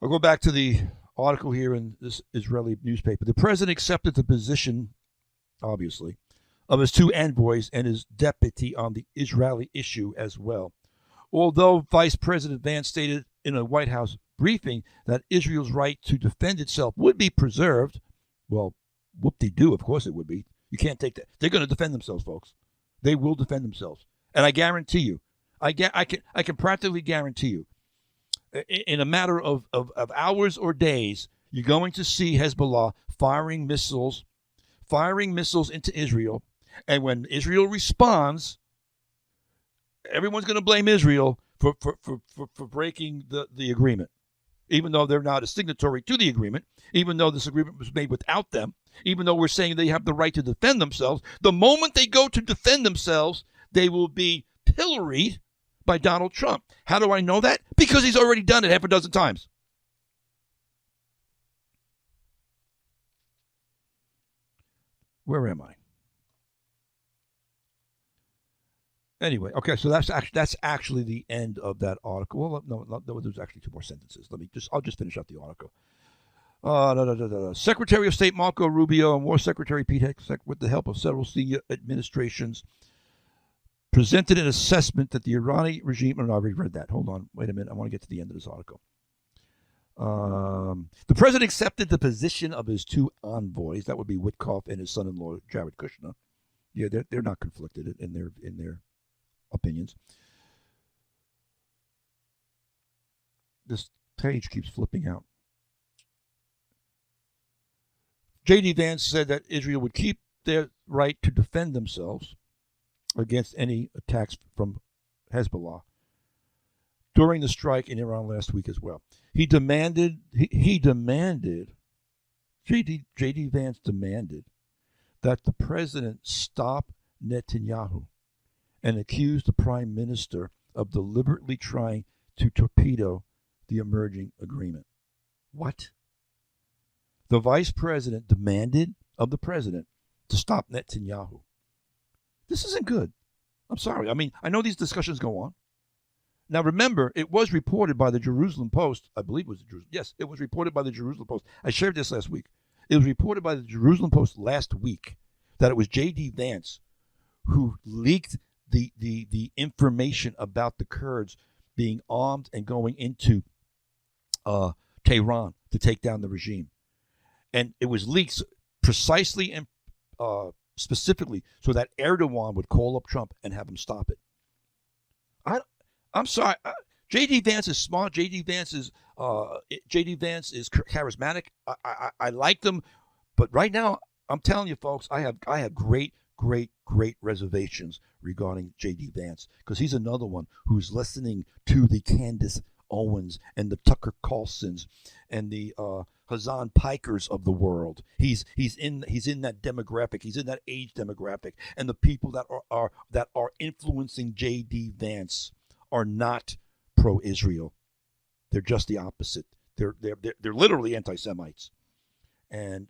I'll go back to the article here in this Israeli newspaper. The president accepted the position, obviously, of his two envoys and his deputy on the Israeli issue as well. Although Vice President Vance stated in a White House briefing that Israel's right to defend itself would be preserved, well, whoop-de-doo, of course it would be. You can't take that. They're going to defend themselves, folks. They will defend themselves. And I guarantee you, I can practically guarantee you, in a matter of hours or days, you're going to see Hezbollah firing missiles into Israel. And when Israel responds, everyone's going to blame Israel for breaking the agreement, even though they're not a signatory to the agreement, even though this agreement was made without them, even though we're saying they have the right to defend themselves. The moment they go to defend themselves, they will be pilloried by Donald Trump. How do I know that? Because he's already done it half a dozen times. Where am I? Anyway, okay, so that's actually the end of that article. Well, no, there's actually two more sentences. I'll just finish up the article. Secretary of State Marco Rubio and War Secretary Pete Hegseth, with the help of several senior administrations, presented an assessment that the Iranian regime. Oh, no, I already read that. Hold on, wait a minute. I want to get to the end of this article. The president accepted the position of his two envoys. That would be Witkoff and his son-in-law Jared Kushner. Yeah, they're not conflicted in their opinions. This page keeps flipping out. J.D. Vance said that Israel would keep their right to defend themselves against any attacks from Hezbollah during the strike in Iran last week as well. J.D. Vance demanded that the president stop Netanyahu and accused the prime minister of deliberately trying to torpedo the emerging agreement. What? The vice president demanded of the president to stop Netanyahu. This isn't good. I'm sorry. I mean, I know these discussions go on. Now, remember, it was reported by the Jerusalem Post. I believe it was it was reported by the Jerusalem Post. I shared this last week. It was reported by the Jerusalem Post last week that it was J.D. Vance who leaked the information about the Kurds being armed and going into Tehran to take down the regime. And it was leaked precisely and specifically so that Erdogan would call up Trump and have him stop it. I'm sorry. J.D. Vance is smart. J.D. Vance is charismatic. I like them, but right now I'm telling you, folks, I have great reservations regarding J.D. Vance, because he's another one who's listening to the Candace Owens and the Tucker Carlsons and the Hazan Pikers of the world. He's in that demographic. He's in that age demographic, and the people that are influencing J.D. Vance are not pro-Israel. They're just the opposite. They're literally anti-Semites. And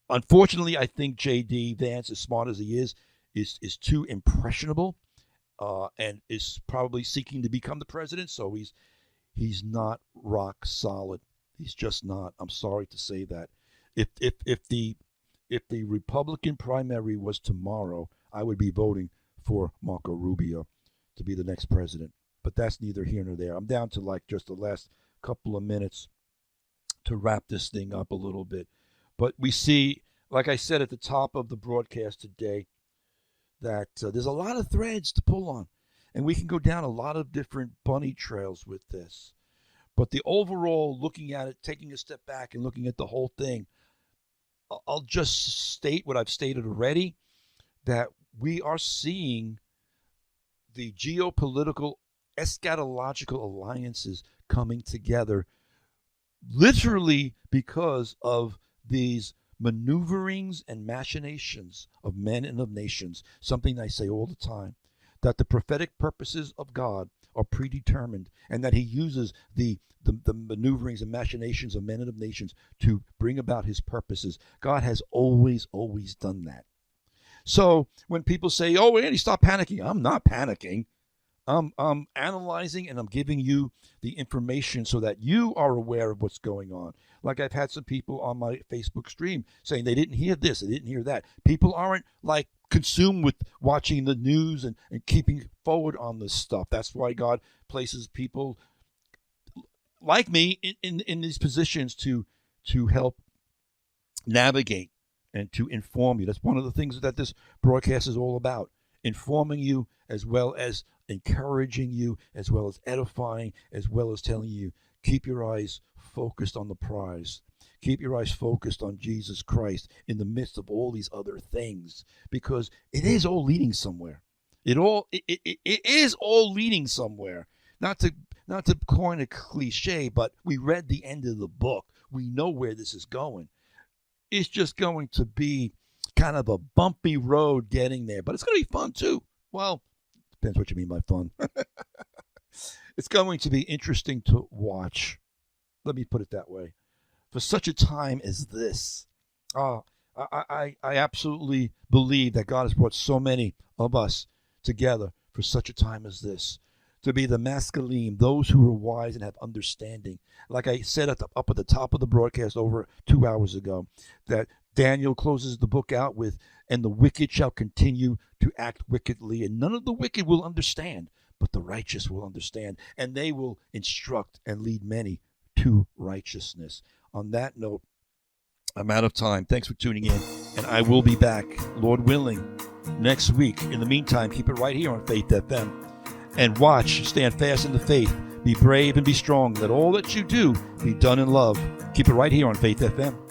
unfortunately, I think J.D. Vance, as smart as he is too impressionable, and is probably seeking to become the president. So he's not rock solid. He's just not. I'm sorry to say that. If the Republican primary was tomorrow, I would be voting for Marco Rubio to be the next president. But that's neither here nor there. I'm down to like just the last couple of minutes to wrap this thing up a little bit. But we see, like I said at the top of the broadcast today, that there's a lot of threads to pull on. And we can go down a lot of different bunny trails with this. But the overall, looking at it, taking a step back and looking at the whole thing, I'll just state what I've stated already, that we are seeing the geopolitical, eschatological alliances coming together literally because of these maneuverings and machinations of men and of nations, something I say all the time, that the prophetic purposes of God are predetermined, and that he uses the maneuverings and machinations of men and of nations to bring about his purposes. God has always done that. So when people say, oh, Andy, stop panicking, I'm not panicking. I'm analyzing, and I'm giving you the information so that you are aware of what's going on. Like I've had some people on my Facebook stream saying they didn't hear this, they didn't hear that. People aren't like consumed with watching the news and keeping forward on this stuff. That's why God places people like me in these positions to help navigate and to inform you. That's one of the things that this broadcast is all about. Informing you, as well as encouraging you, as well as edifying, as well as telling you, keep your eyes focused on the prize. Keep your eyes focused on Jesus Christ in the midst of all these other things, because it is all leading somewhere. It is all leading somewhere. Not to coin a cliche, but we read the end of the book. We know where this is going. It's just going to be kind of a bumpy road getting there, but it's going to be fun too. Well, depends what you mean by fun. It's going to be interesting to watch. Let me put it that way. For such a time as this, I absolutely believe that God has brought so many of us together for such a time as this, to be the masculine, those who are wise and have understanding. Like I said up at the top of the broadcast over 2 hours ago, that Daniel closes the book out with, and the wicked shall continue to act wickedly, and none of the wicked will understand, but the righteous will understand, and they will instruct and lead many to righteousness. On that note, I'm out of time. Thanks for tuning in, and I will be back, Lord willing, next week. In the meantime, keep it right here on Faith FM, and watch, stand fast in the faith, be brave and be strong. Let all that you do be done in love. Keep it right here on Faith FM.